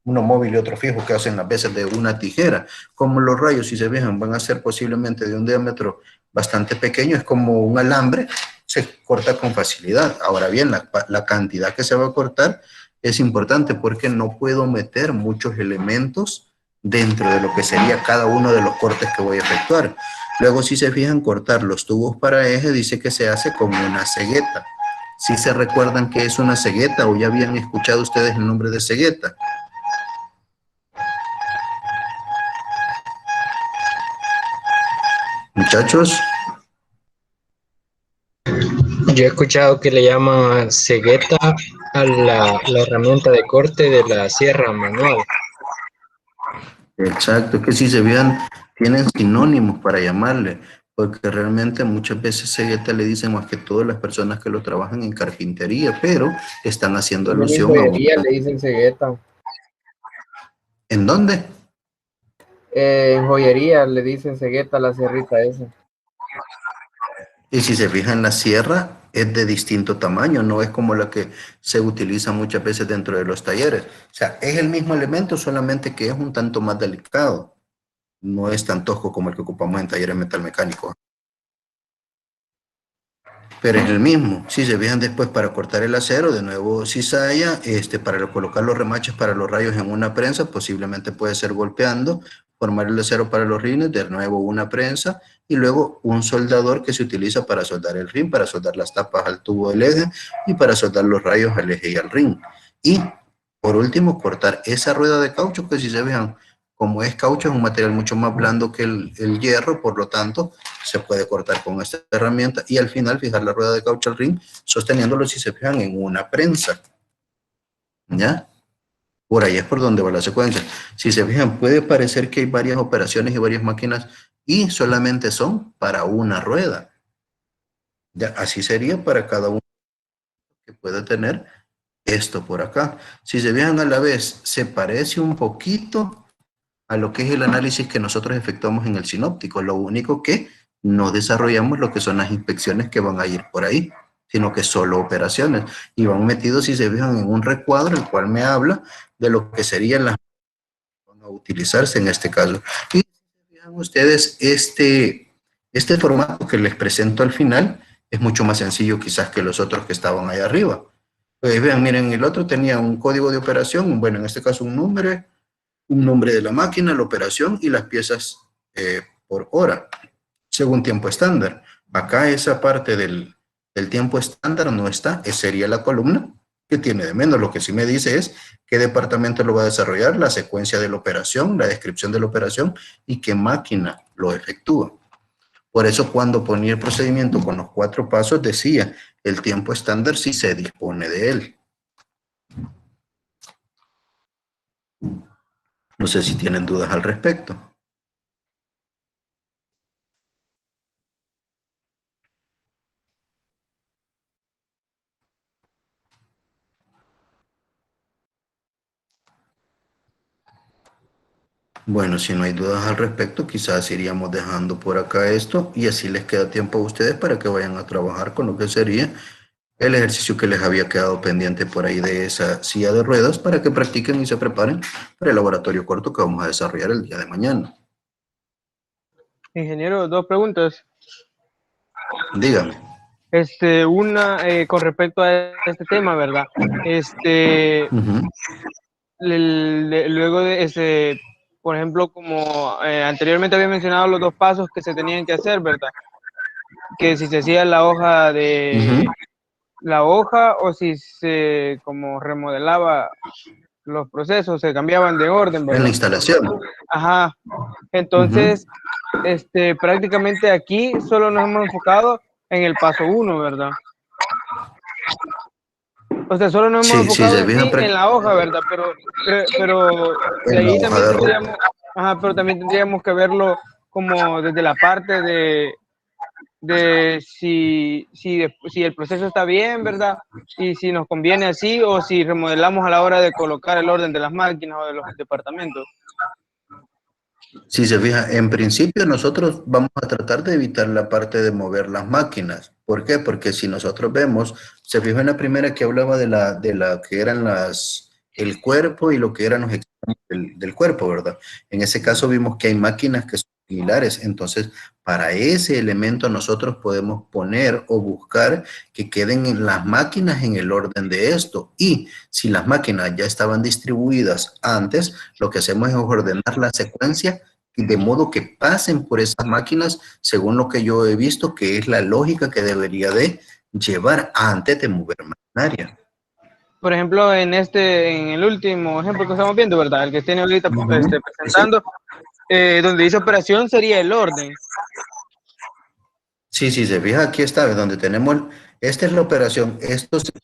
uno móvil y otro fijo, que hacen a veces de una tijera. Como los rayos, si se fijan, van a ser posiblemente de un diámetro bastante pequeño, es como un alambre, se corta con facilidad. Ahora bien, la cantidad que se va a cortar es importante porque no puedo meter muchos elementos dentro de lo que sería cada uno de los cortes que voy a efectuar. Luego, si se fijan, cortar los tubos para eje dice que se hace con una cegueta. Si se recuerdan que es una cegueta o ya habían escuchado ustedes el nombre de cegueta. Muchachos. Yo he escuchado que le llaman cegueta a la herramienta de corte de la sierra manual. Exacto, es que si se vean, tienen sinónimos para llamarle, porque realmente muchas veces cegueta le dicen más que todo las personas que lo trabajan en carpintería, pero están haciendo alusión a En joyería le dicen cegueta. ¿En dónde? En joyería le dicen cegueta a la sierrita esa. Y si se fijan, la sierra es de distinto tamaño, no es como la que se utiliza muchas veces dentro de los talleres. O sea, es el mismo elemento, solamente que es un tanto más delicado. No es tan tosco como el que ocupamos en talleres metalmecánicos. Pero es el mismo. Si se fijan después para cortar el acero, de nuevo cizalla, para colocar los remaches para los rayos en una prensa, posiblemente puede ser golpeando, formar el acero para los rines, de nuevo una prensa, y luego un soldador que se utiliza para soldar el rin, para soldar las tapas al tubo del eje, y para soldar los rayos al eje y al rin. Y, por último, cortar esa rueda de caucho, que si se fijan, como es caucho, es un material mucho más blando que el hierro, por lo tanto, se puede cortar con esta herramienta y al final fijar la rueda de caucho al ring, sosteniéndolo, si se fijan, en una prensa. ¿Ya? Por ahí es por donde va la secuencia. Si se fijan, puede parecer que hay varias operaciones y varias máquinas y solamente son para una rueda. ¿Ya? Así sería para cada uno que pueda tener esto por acá. Si se fijan a la vez, se parece un poquito a lo que es el análisis que nosotros efectuamos en el sinóptico. Lo único que no desarrollamos lo que son las inspecciones que van a ir por ahí, sino que solo operaciones. Y van metidos, si se fijan, en un recuadro, el cual me habla de lo que serían las que van a utilizarse en este caso. Y si se fijan ustedes, este formato que les presento al final es mucho más sencillo quizás que los otros que estaban ahí arriba. Pues vean, miren, el otro tenía un código de operación, bueno, en este caso un nombre de la máquina, la operación y las piezas por hora, según tiempo estándar. Acá esa parte del tiempo estándar no está, esa sería la columna que tiene de menos. Lo que sí me dice es qué departamento lo va a desarrollar, la secuencia de la operación, la descripción de la operación y qué máquina lo efectúa. Por eso cuando ponía el procedimiento con los 4 pasos decía el tiempo estándar si se dispone de él. No sé si tienen dudas al respecto. Bueno, si no hay dudas al respecto, quizás iríamos dejando por acá esto y así les queda tiempo a ustedes para que vayan a trabajar con lo que sería el ejercicio que les había quedado pendiente por ahí de esa silla de ruedas para que practiquen y se preparen para el laboratorio corto que vamos a desarrollar el día de mañana. Ingeniero, 2 preguntas. Dígame. Una con respecto a este tema, ¿verdad? Luego de por ejemplo, como anteriormente había mencionado los 2 pasos que se tenían que hacer, ¿verdad? Que si se hacía la hoja o si se como remodelaba los procesos se cambiaban de orden, En ¿verdad? la instalación. Ajá. Entonces, prácticamente aquí solo nos hemos enfocado en el paso 1, ¿verdad? O sea, solo nos hemos Sí, sí, enfocado se en fijan sí en la hoja, ¿verdad? Pero de en la ahí hoja también de ruta. tendríamos, ajá, pero también tendríamos que verlo como desde la parte de si el proceso está bien, ¿verdad? Y si nos conviene así o si remodelamos a la hora de colocar el orden de las máquinas o de los departamentos. Si se fija, en principio nosotros vamos a tratar de evitar la parte de mover las máquinas. ¿Por qué? Porque si nosotros vemos, se fijó en la primera que hablaba de la que eran el cuerpo y lo que eran los extremos del cuerpo, ¿verdad? En ese caso vimos que hay máquinas que son similares. Entonces, para ese elemento nosotros podemos poner o buscar que queden en las máquinas en el orden de esto. Y si las máquinas ya estaban distribuidas antes, lo que hacemos es ordenar la secuencia de modo que pasen por esas máquinas según lo que yo he visto, que es la lógica que debería de llevar antes de mover maquinaria. Por ejemplo, en el último ejemplo que estamos viendo, ¿verdad? El que tiene ahorita presentando, donde dice operación sería el orden. Sí, sí, se fija, aquí está, donde tenemos, esta es la operación,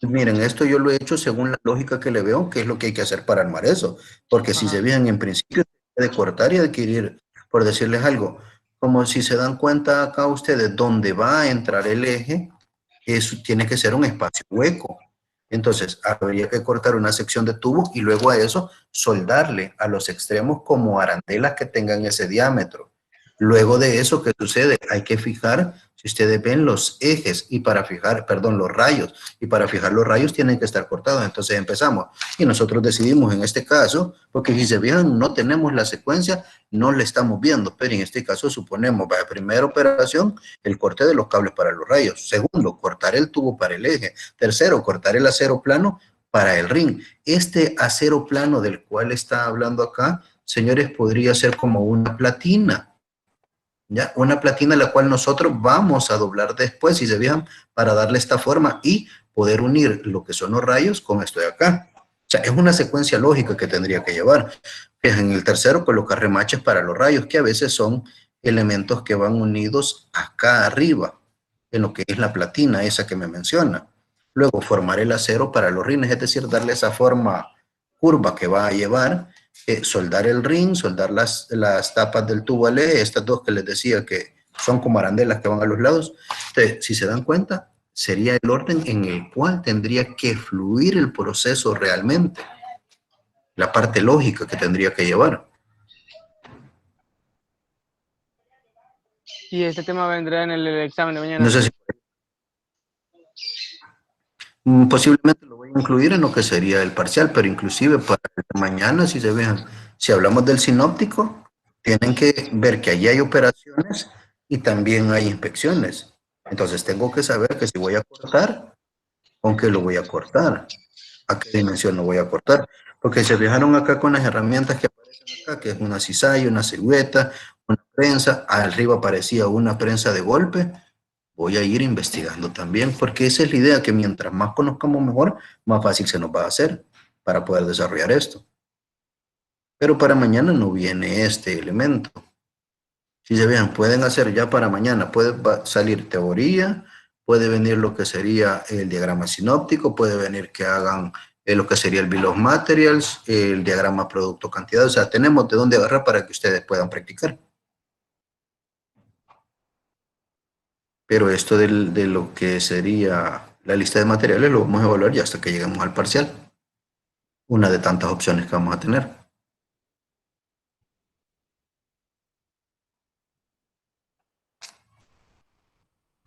miren, esto yo lo he hecho según la lógica que le veo, que es lo que hay que hacer para armar eso, porque si se fijan, en principio, de cortar y adquirir, por decirles algo, como si se dan cuenta acá ustedes, donde va a entrar el eje, eso tiene que ser un espacio hueco. Entonces, habría que cortar una sección de tubo y luego a eso soldarle a los extremos como arandelas que tengan ese diámetro. Luego de eso, ¿qué sucede? Hay que fijar, si ustedes ven, los ejes y para fijar, perdón, los rayos. Y para fijar los rayos tienen que estar cortados. Entonces empezamos. Y nosotros decidimos en este caso, porque si se fijan, no tenemos la secuencia, no la estamos viendo. Pero en este caso suponemos, para primera operación, el corte de los cables para los rayos. Segundo, cortar el tubo para el eje. Tercero, cortar el acero plano para el ring. Este acero plano del cual está hablando acá, señores, podría ser como una platina. ¿Ya? Una platina la cual nosotros vamos a doblar después, si se fijan, para darle esta forma y poder unir lo que son los rayos con esto de acá. O sea, es una secuencia lógica que tendría que llevar. En el tercero, colocar remaches para los rayos, que a veces son elementos que van unidos acá arriba, en lo que es la platina, esa que me menciona. Luego, formar el acero para los rines, es decir, darle esa forma curva que va a llevar, soldar el ring, soldar las tapas del tubo al eje, estas dos que les decía que son como arandelas que van a los lados. Entonces, si se dan cuenta, sería el orden en el cual tendría que fluir el proceso realmente, la parte lógica que tendría que llevar. Y este tema vendrá en el examen de mañana. No sé si posiblemente lo voy a incluir en lo que sería el parcial, pero inclusive para mañana, si se vean, si hablamos del sinóptico, tienen que ver que allí hay operaciones y también hay inspecciones. Entonces tengo que saber que si voy a cortar, ¿con qué lo voy a cortar? ¿A qué dimensión lo voy a cortar? Porque se fijaron acá con las herramientas que aparecen acá, que es una cizalla, una silueta, una prensa, arriba aparecía una prensa de golpe. Voy a ir investigando también, porque esa es la idea, que mientras más conozcamos mejor, más fácil se nos va a hacer para poder desarrollar esto. Pero para mañana no viene este elemento. Si se vean, pueden hacer ya para mañana, puede salir teoría, puede venir lo que sería el diagrama sinóptico, puede venir que hagan lo que sería el bill of materials, el diagrama producto-cantidad, o sea, tenemos de dónde agarrar para que ustedes puedan practicar. Pero esto de lo que sería la lista de materiales lo vamos a evaluar ya hasta que lleguemos al parcial. Una de tantas opciones que vamos a tener.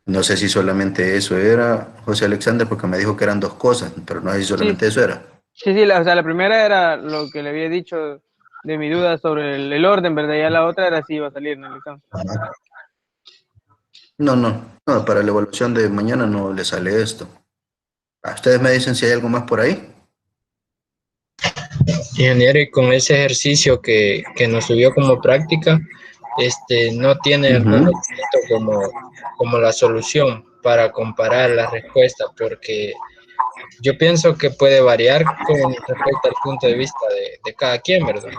No sé si solamente eso era, José Alexander, porque me dijo que eran dos cosas, pero no sé si solamente eso era. Sí, o sea, la primera era lo que le había dicho de mi duda sobre el orden, ¿verdad? Ya la otra era si iba a salir en el examen. No, para la evaluación de mañana no le sale esto. Ustedes me dicen si hay algo más por ahí. Ingeniero, y con ese ejercicio que nos subió como práctica, no tiene algún documento como la solución para comparar las respuestas, porque yo pienso que puede variar con respecto al punto de vista de cada quien, ¿verdad?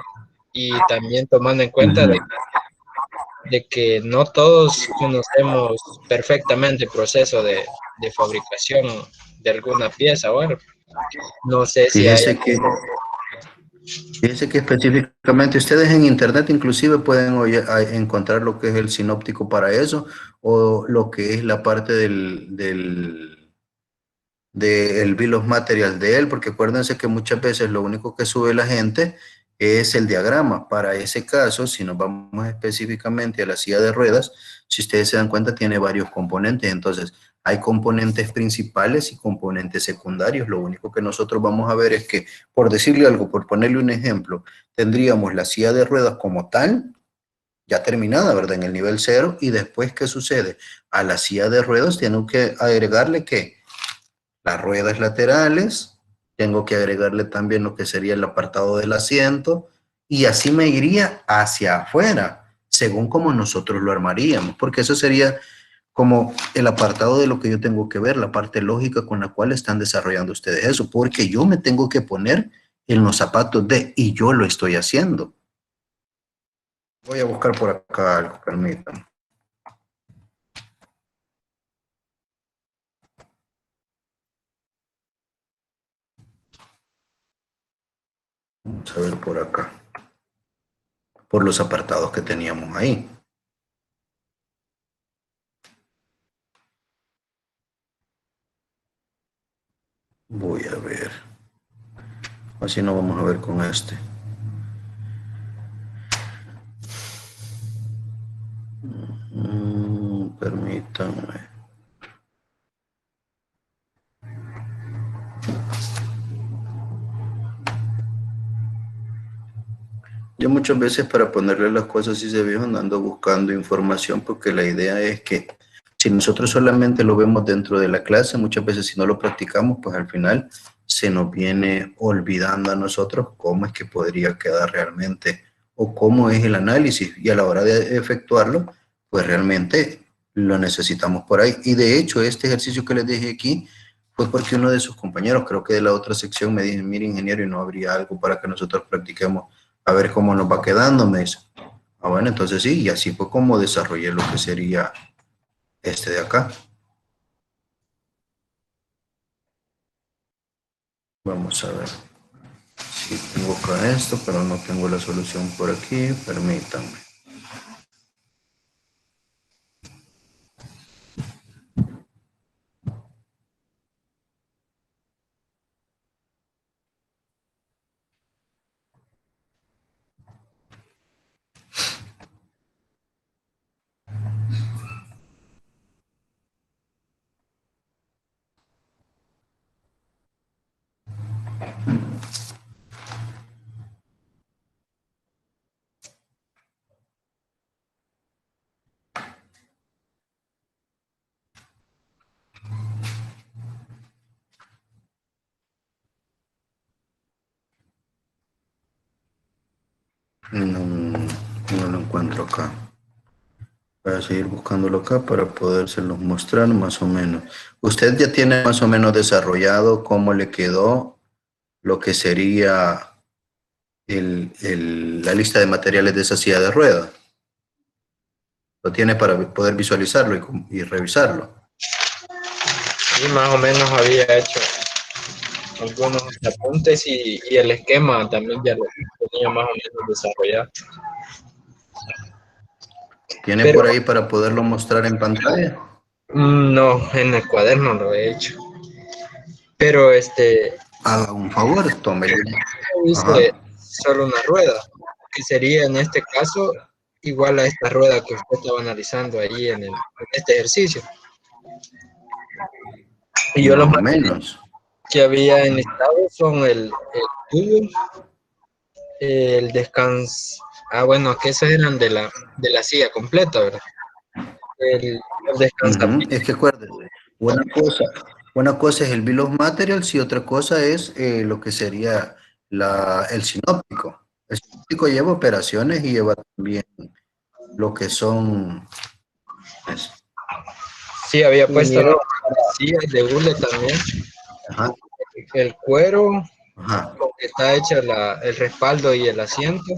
Y también tomando en cuenta de que no todos conocemos perfectamente el proceso de fabricación de alguna pieza o algo. No sé si hay... Fíjese que específicamente ustedes en internet inclusive pueden encontrar lo que es el sinóptico para eso o lo que es la parte del bill of material de él, porque acuérdense que muchas veces lo único que sube la gente es el diagrama. Para ese caso, si nos vamos específicamente a la silla de ruedas, si ustedes se dan cuenta, tiene varios componentes. Entonces, hay componentes principales y componentes secundarios. Lo único que nosotros vamos a ver es que, por decirle algo, por ponerle un ejemplo, tendríamos la silla de ruedas como tal, ya terminada, ¿verdad? En el nivel 0, y después, ¿qué sucede? A la silla de ruedas tengo que agregarle, ¿qué? Las ruedas laterales, tengo que agregarle también lo que sería el apartado del asiento, y así me iría hacia afuera, según como nosotros lo armaríamos, porque eso sería como el apartado de lo que yo tengo que ver, la parte lógica con la cual están desarrollando ustedes eso, porque yo me tengo que poner en los zapatos de, y yo lo estoy haciendo. Voy a buscar por acá algo, permítanme. Vamos a ver por acá, por los apartados que teníamos ahí. Voy a ver. Así no vamos a ver con este. Permítanme. Yo muchas veces para ponerle las cosas si se fijan ando buscando información porque la idea es que si nosotros solamente lo vemos dentro de la clase, muchas veces si no lo practicamos, pues al final se nos viene olvidando a nosotros cómo es que podría quedar realmente o cómo es el análisis y a la hora de efectuarlo, pues realmente lo necesitamos por ahí. Y de hecho, este ejercicio que les dije aquí fue porque uno de sus compañeros, creo que de la otra sección, me dijo, mire ingeniero, ¿y no habría algo para que nosotros practiquemos? A ver cómo nos va quedando, me dice. Ah, bueno, entonces sí, y así fue como desarrollé lo que sería este de acá. Vamos a ver si tengo acá esto, pero no tengo la solución por aquí, permítanme. No lo encuentro acá. Voy a seguir buscándolo acá para podérselos mostrar más o menos. Usted ya tiene más o menos desarrollado cómo le quedó lo que sería la lista de materiales de esa silla de ruedas. Lo tiene para poder visualizarlo y revisarlo. Sí, más o menos había hecho algunos apuntes y el esquema también ya lo tenía más o menos desarrollado. ¿Tiene Pero por ahí para poderlo mostrar en pantalla? no, en el cuaderno lo he hecho. Pero Haga un favor, tome. dice Ajá. solo una rueda, que sería en este caso igual a esta rueda que usted estaba analizando ahí en este ejercicio. Y yo los Más o materiales menos. que había enlistado son el tubo, el descanso. Ah, bueno, que esos eran de la silla completa, ¿verdad? El descansapié. Es que acuérdese, una cosa, una cosa es el bill of materials y otra cosa es lo que sería el sinóptico. El sinóptico lleva operaciones y lleva también lo que son... Sí, había puesto Ingeniero, las sillas de hule también. Ajá. el cuero, Ajá. con que está hecha el respaldo y el asiento,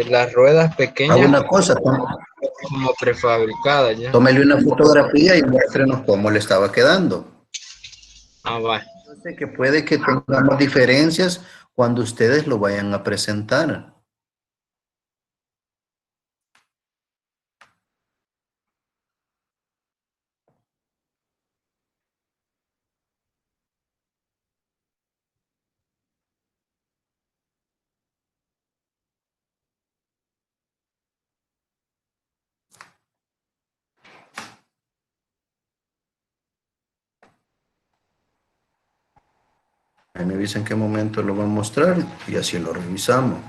las ruedas Haga pequeñas una cosa, como prefabricadas ya. tómele una fotografía y muéstrenos cómo le estaba quedando. Ah, va. Yo sé que puede que tengamos diferencias cuando ustedes lo vayan a presentar. Ahí me avisa en qué momento lo va a mostrar y así lo revisamos.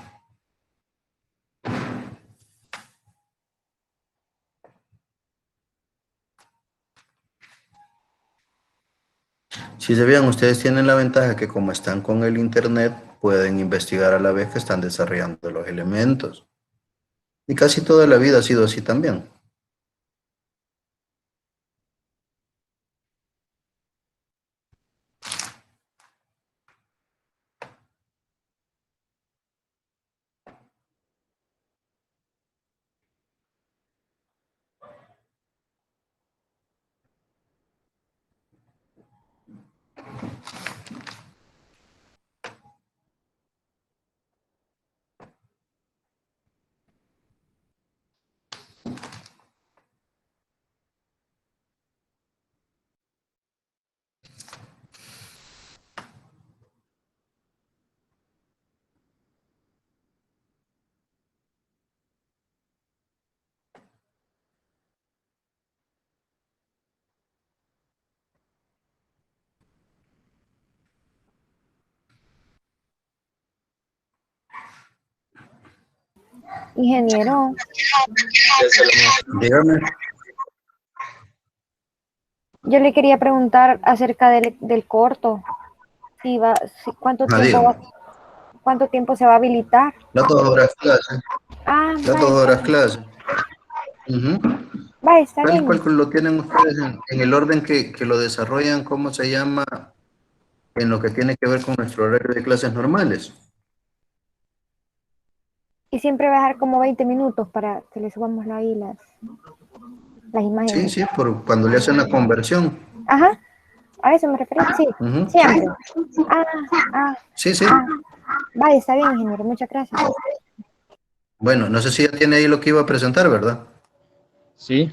Si se vean, ustedes tienen la ventaja que como están con el internet, pueden investigar a la vez que están desarrollando los elementos. Y casi toda la vida ha sido así también. Ingeniero, Dígame. yo le quería preguntar acerca del corto. Ah, dígame. ¿Cuánto tiempo se va a habilitar? Las 2 horas clase. Ah, Las va, 2 horas está bien. clase. Ujú. Va, está Tal y bien. cual lo tienen ustedes en el orden que lo desarrollan, ¿cómo se llama? En lo que tiene que ver con nuestro horario de clases normales. Y siempre va a dejar como 20 minutos para que le subamos ahí las Sí, imágenes. sí, por cuando le hacen la conversión. Ajá, a eso me refería. Sí, Ujú, siempre. sí, Ah, ah, sí, sí. ah. Va, está bien, ingeniero. Muchas gracias. Bueno, no sé si ya tiene ahí lo que iba a presentar, ¿verdad? Sí,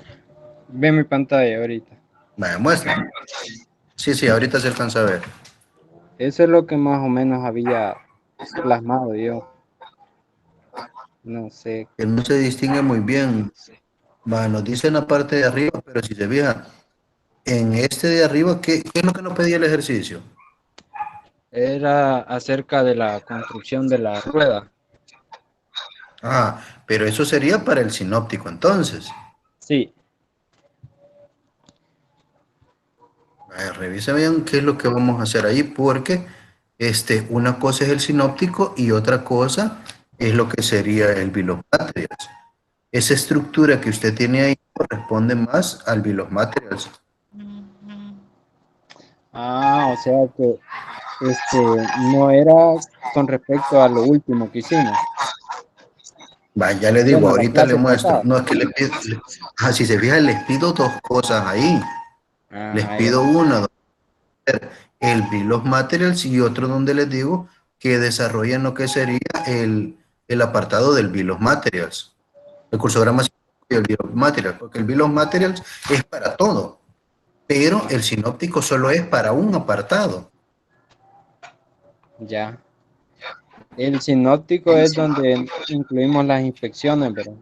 ve mi pantalla ahorita. Vaya, muestra. Sí, sí, ahorita se alcanza a ver. Eso es lo que más o menos había plasmado yo. No sé. Que no se distingue muy bien. Va, nos dice en la parte de arriba, pero si se fija, en este de arriba, ¿qué es lo que nos pedía el ejercicio? Era acerca de la construcción de la rueda. Ah, pero eso sería para el sinóptico entonces. Sí, Revisa bien qué es lo que vamos a hacer ahí, porque una cosa es el sinóptico y otra cosa es lo que sería el bill of materials. Esa estructura que usted tiene ahí corresponde más al bill of materials. o sea que no era con respecto a lo último que hicimos. Va, ya le digo, Bueno, la ahorita le clase muestro. pasada. No es que si se fija, les pido 2 cosas ahí. Les Ahí va. pido una, el bill of materials y otro donde les digo que desarrollen lo que sería el apartado del bill of materials. El cursograma y el bill of materials, porque el bill of materials es para todo, pero el sinóptico solo es para un apartado. Ya. El sinóptico es donde incluimos las inspecciones, ¿verdad?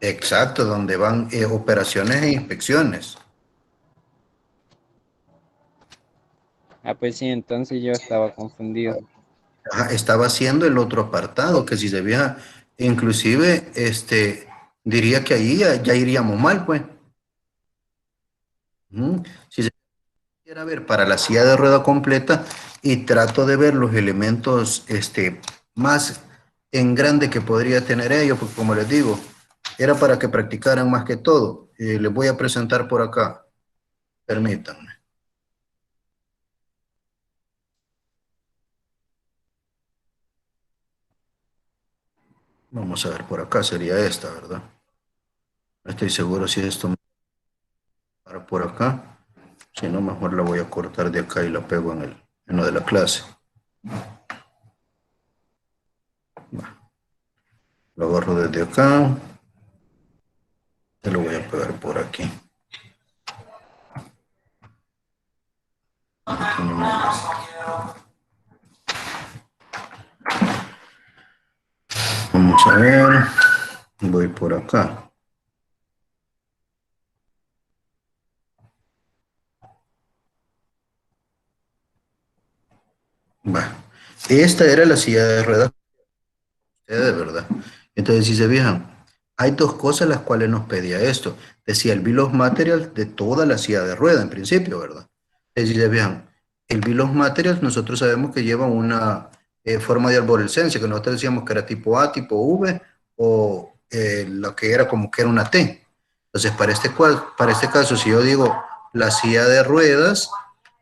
Exacto, donde van operaciones e inspecciones. Ah, pues sí, entonces yo estaba confundido. Ajá, estaba haciendo el otro apartado, que si se fija, inclusive, diría que ahí ya iríamos mal, pues. Si se quiera ver para la silla de rueda completa y trato de ver los elementos, más en grande que podría tener ellos, porque como les digo, era para que practicaran más que todo. Les voy a presentar por acá, permítanme. Vamos a ver, por acá sería esta, ¿verdad? No estoy seguro si esto me para por acá. Si no, mejor la voy a cortar de acá y la pego en lo de la clase. Va. Lo agarro desde acá. Y lo voy a pegar por aquí. Vamos a ver. Voy por acá. Va. Esta era la silla de ruedas de verdad. Entonces, si se fijan, hay dos cosas las cuales nos pedía esto. Decía el bill of materials de toda la silla de rueda en principio, ¿verdad? Entonces, si se fijan, el bill of materials nosotros sabemos que lleva una forma de arborescencia, que nosotros decíamos que era tipo A, tipo V, o lo que era como que era una T. Entonces, para este caso, si yo digo la silla de ruedas,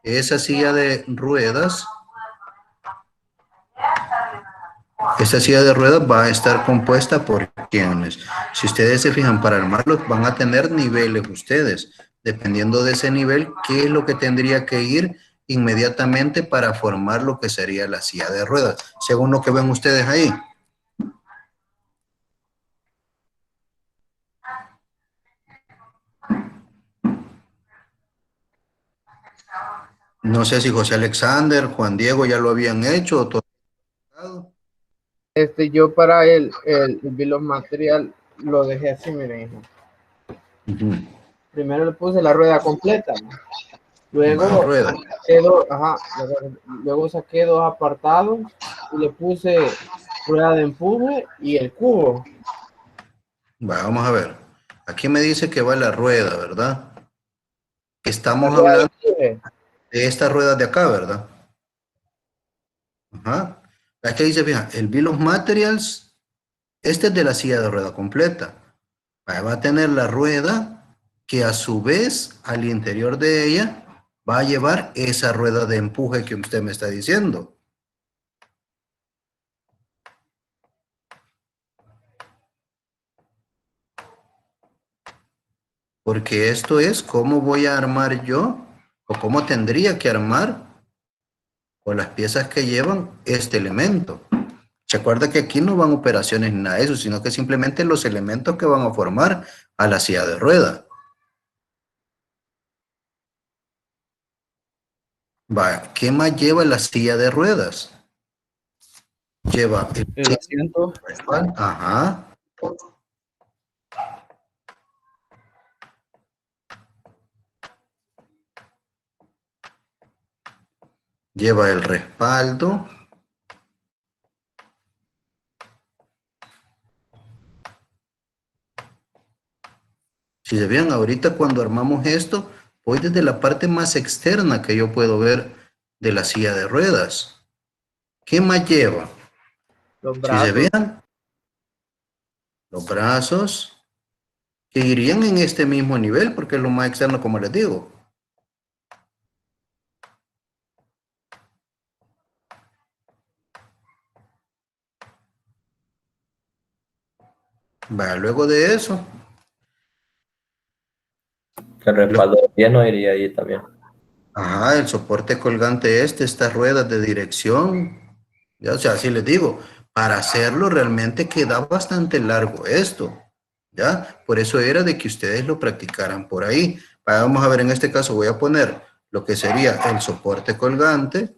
esa silla de ruedas, esta silla de ruedas va a estar compuesta por quienes. Si ustedes se fijan, para armarlos van a tener niveles ustedes. Dependiendo de ese nivel, ¿qué es lo que tendría que ir inmediatamente para formar lo que sería la silla de ruedas? Según lo que ven ustedes ahí. No sé si José Alexander, Juan Diego ya lo habían hecho o todo. Yo para el bill of material lo dejé así, miren, hijo. Primero le puse la rueda completa, ¿no? Luego luego saqué dos apartados y le puse rueda de empuje y el cubo. Vamos a ver. Aquí me dice que va la rueda, ¿verdad? Estamos hablando de esta rueda de acá, ¿verdad? Ajá. Aquí dice, fija, el bill of materials, este es de la silla de rueda completa. Va a tener la rueda que a su vez al interior de ella va a llevar esa rueda de empuje que usted me está diciendo. Porque esto es cómo voy a armar yo o cómo tendría que armar con las piezas que llevan este elemento. Se acuerda que aquí no van operaciones ni nada de eso, sino que simplemente los elementos que van a formar a la silla de rueda. Va, ¿qué más lleva la silla de ruedas? Lleva El asiento. Ajá. Lleva el respaldo. Si se vean, ahorita cuando armamos esto, voy desde la parte más externa que yo puedo ver de la silla de ruedas. ¿Qué más lleva? Los brazos. Si se vean, los brazos que irían en este mismo nivel porque es lo más externo, como les digo. Va, luego de eso. El respaldo de pie no iría ahí también. Ajá, el soporte colgante estas ruedas de dirección. Ya, o sea, así les digo, para hacerlo realmente queda bastante largo esto. ¿Ya? Por eso era de que ustedes lo practicaran por ahí. Vamos a ver, en este caso voy a poner lo que sería el soporte colgante.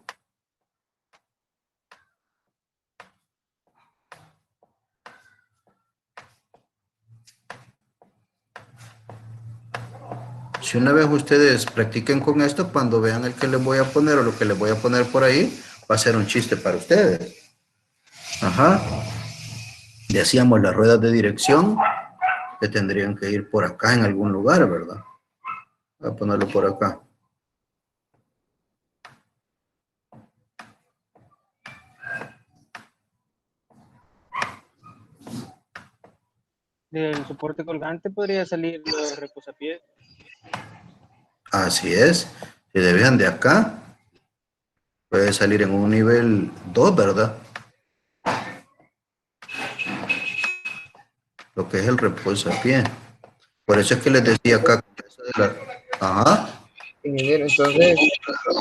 Si una vez ustedes practiquen con esto, cuando vean el que les voy a poner o lo que les voy a poner por ahí, va a ser un chiste para ustedes. Ajá. Y hacíamos las ruedas de dirección que tendrían que ir por acá en algún lugar, ¿verdad? Voy a ponerlo por acá. Del soporte colgante podría salir los reposapiés. Así es. Si se vean de acá, puede salir en un nivel 2, ¿verdad? lo que es el reposapié. Por eso es que les decía acá, ajá, Ingeniero, entonces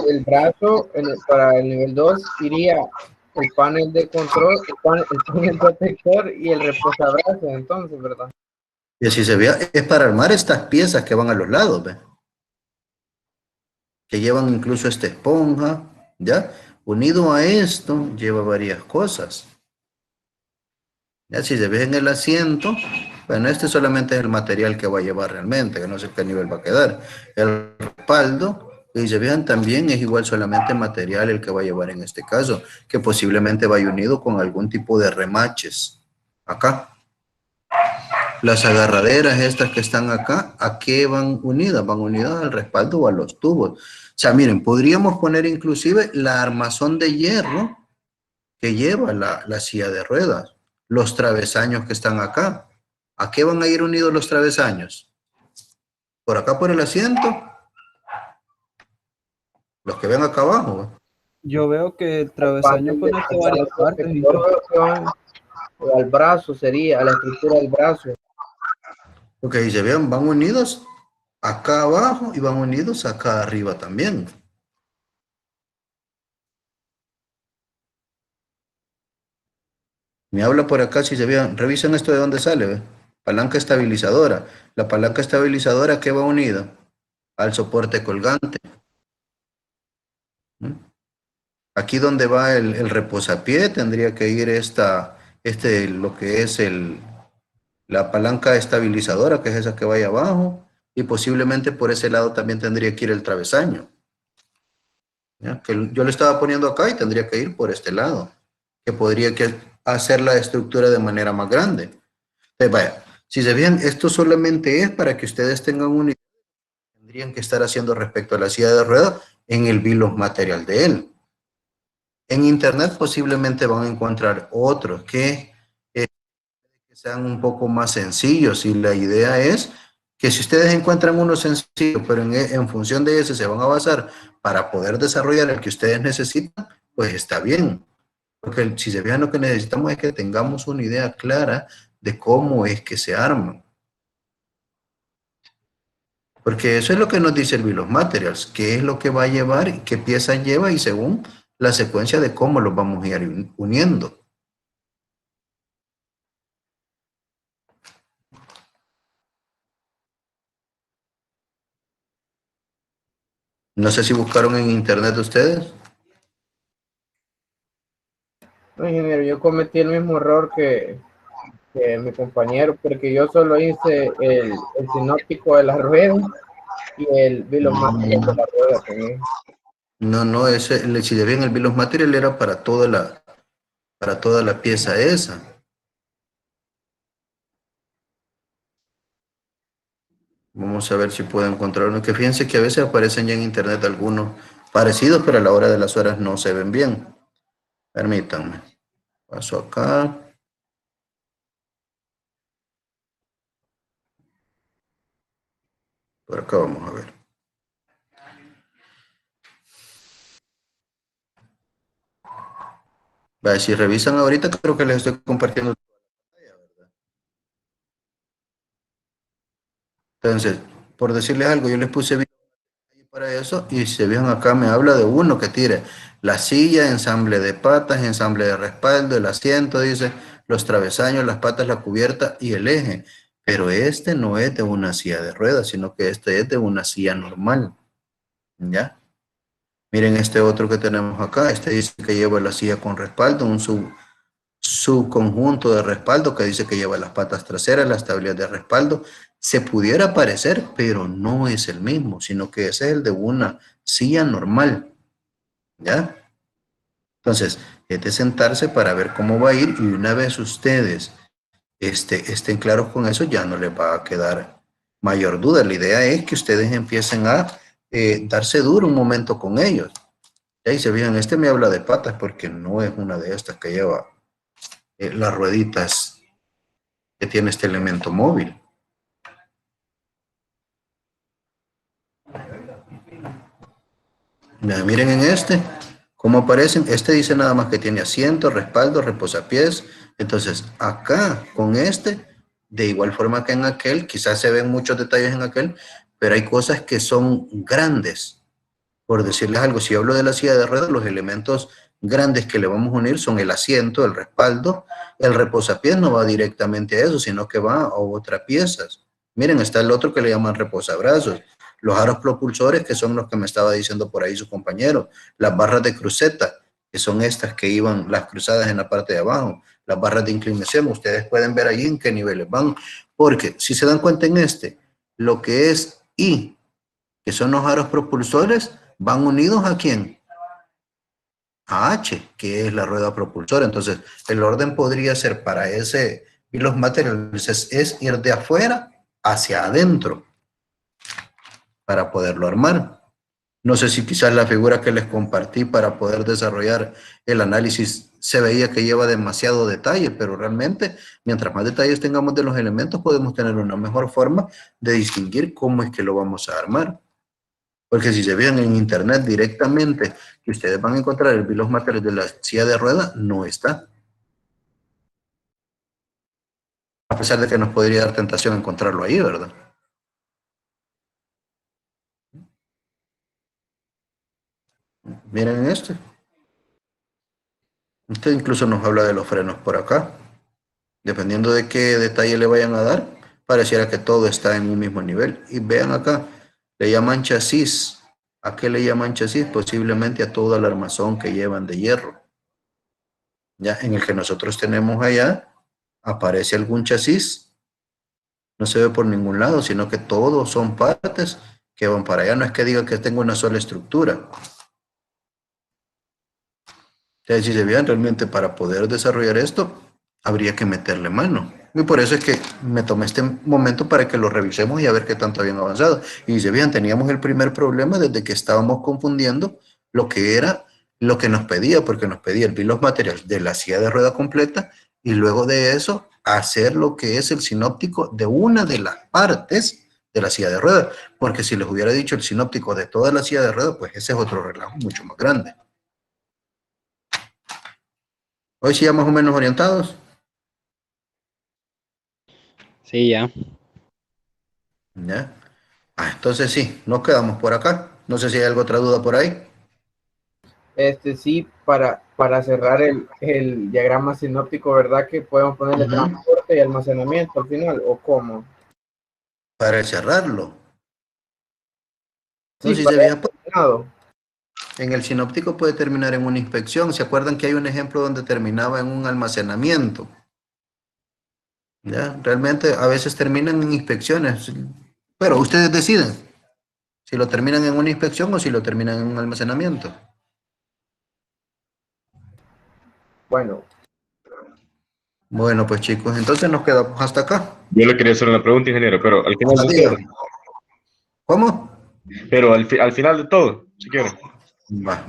el brazo para el nivel 2 iría el panel de control, el panel protector y el reposabrazos, entonces, ¿verdad? y así se vea, es para armar estas piezas que van a los lados, ¿ve? Que llevan incluso esta esponja, ¿ya? Unido a esto, lleva varias cosas. Ya si se ve en el asiento, bueno, este solamente es el material que va a llevar realmente, que no sé qué nivel va a quedar. El respaldo, y se vean también, es igual solamente material el que va a llevar en este caso, que posiblemente vaya unido con algún tipo de remaches. Acá. Las agarraderas estas que están acá, ¿a qué van unidas? Van unidas al respaldo o a los tubos. O sea, miren, podríamos poner inclusive la armazón de hierro que lleva la silla de ruedas, los travesaños que están acá. ¿A qué van a ir unidos los travesaños? Por acá por el asiento, los que ven acá abajo. Yo veo que el travesaño conecta varias partes. Al brazo sería, a la estructura del brazo. Ok, se vean, van unidos acá abajo y van unidos acá arriba también. Me habla por acá, si se vean, revisen esto de dónde sale, ¿ve? Palanca estabilizadora. La palanca estabilizadora, ¿qué va unida? Al soporte colgante. ¿Mm? Aquí donde va el reposapié, tendría que ir lo que es la palanca estabilizadora, que es esa que vaya abajo, y posiblemente por ese lado también tendría que ir el travesaño. ¿Ya? Que yo le estaba poniendo acá y tendría que ir por este lado, que podría hacer la estructura de manera más grande. Entonces, vaya, si se fijan, esto solamente es para que ustedes tengan una idea de lo que tendrían que estar haciendo respecto a la silla de ruedas en el bill of material de él. En internet posiblemente van a encontrar otros que sean un poco más sencillos, y la idea es que si ustedes encuentran uno sencillo, pero en función de ese se van a basar para poder desarrollar el que ustedes necesitan, pues está bien. Porque si se fijan, lo que necesitamos es que tengamos una idea clara de cómo es que se arman. Porque eso es lo que nos dice el Bill of Materials, qué es lo que va a llevar y qué pieza lleva, y según la secuencia de cómo los vamos a ir uniendo. No sé si buscaron en internet ustedes. No, ingeniero, yo cometí el mismo error que mi compañero, porque yo solo hice el sinóptico de la rueda y el bill of materials de la rueda también. No, si le ven el Bill of Material era para toda la pieza esa. Vamos a ver si puedo encontrar uno, que fíjense que a veces aparecen ya en internet algunos parecidos, pero a la hora de las horas no se ven bien. Permítanme. Paso acá. Por acá vamos a ver. Vale, si revisan ahorita, creo que les estoy compartiendo. Entonces, por decirles algo, yo les puse video para eso, y si se fijan acá me habla de uno que tire la silla, ensamble de patas, ensamble de respaldo, el asiento, dice, los travesaños, las patas, la cubierta y el eje. Pero este no es de una silla de ruedas, sino que este es de una silla normal. ¿Ya? Miren este otro que tenemos acá. Este dice que lleva la silla con respaldo, un subconjunto de respaldo que dice que lleva las patas traseras, las tablillas de respaldo. Se pudiera parecer, pero no es el mismo, sino que ese es el de una silla normal. ¿Ya? Entonces, es de sentarse para ver cómo va a ir, y una vez ustedes estén claros con eso, ya no les va a quedar mayor duda. La idea es que ustedes empiecen a darse duro un momento con ellos. Y ahí se fijan, este me habla de patas porque no es una de estas que lleva las rueditas que tiene este elemento móvil. Miren en este, cómo aparecen. Este dice nada más que tiene asiento, respaldo, reposapiés. Entonces, acá con este De igual forma que en aquel, quizás se ven muchos detalles en aquel, pero hay cosas que son grandes. Por decirles algo, si hablo de la silla de ruedas, los elementos grandes que le vamos a unir son el asiento, el respaldo, el reposapiés no va directamente a eso, sino que va a otras piezas. Miren, está el otro que le llaman reposabrazos, los aros propulsores, que son los que me estaba diciendo por ahí su compañero, las barras de cruceta, que son estas que iban las cruzadas en la parte de abajo, las barras de inclinación, ustedes pueden ver ahí en qué niveles van, porque si se dan cuenta en este, lo que es I, que son los aros propulsores, van unidos ¿a quién? A H, que es la rueda propulsora. Entonces, el orden podría ser para ese bill of materials es ir de afuera hacia adentro para poderlo armar. No sé si quizás la figura que les compartí para poder desarrollar el análisis se veía que lleva demasiado detalle, pero realmente, mientras más detalles tengamos de los elementos, podemos tener una mejor forma de distinguir cómo es que lo vamos a armar. Porque si se fijan en internet directamente, que ustedes van a encontrar el bill of materials de la silla de rueda, no está. A pesar de que nos podría dar tentación encontrarlo ahí, ¿verdad? Miren este. Este incluso nos habla de los frenos por acá. Dependiendo de qué detalle le vayan a dar, pareciera que todo está en un mismo nivel. Y vean acá, le llaman chasis. ¿A qué le llaman chasis? Posiblemente a todo el armazón que llevan de hierro. Ya en el que nosotros tenemos allá, aparece algún chasis. No se ve por ningún lado, sino que todos son partes que van para allá. No es que diga que tengo una sola estructura. Entonces, si se vean realmente para poder desarrollar esto, habría que meterle mano. Y por eso es que me tomé este momento para que lo revisemos y a ver qué tanto habían avanzado. Y se vean, teníamos el primer problema desde que estábamos confundiendo lo que era lo que nos pedía, porque nos pedía el bill of materials de la silla de rueda completa y luego de eso hacer lo que es el sinóptico de una de las partes de la silla de rueda. Porque si les hubiera dicho el sinóptico de toda la silla de rueda, pues ese es otro relajo mucho más grande. Hoy sí ya más o menos orientados. Sí, ya. ¿Ya? Entonces sí, nos quedamos por acá. No sé si hay alguna otra duda por ahí. Sí, para cerrar el diagrama sinóptico, ¿verdad? Que podemos ponerle transporte y almacenamiento al final, ¿o cómo? Para cerrarlo. Sí, No, si para se fijan, el en el sinóptico puede terminar en una inspección. ¿Se acuerdan que hay un ejemplo donde terminaba en un almacenamiento? ¿Ya? Realmente a veces terminan en inspecciones, pero ustedes deciden si lo terminan en una inspección o si lo terminan en un almacenamiento. Bueno. Bueno, pues chicos, entonces nos quedamos hasta acá. Yo le quería hacer una pregunta, ingeniero, pero al final de todo. ¿Cómo? Pero al final de todo, si quiere.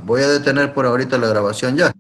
Voy a detener por ahorita la grabación ya.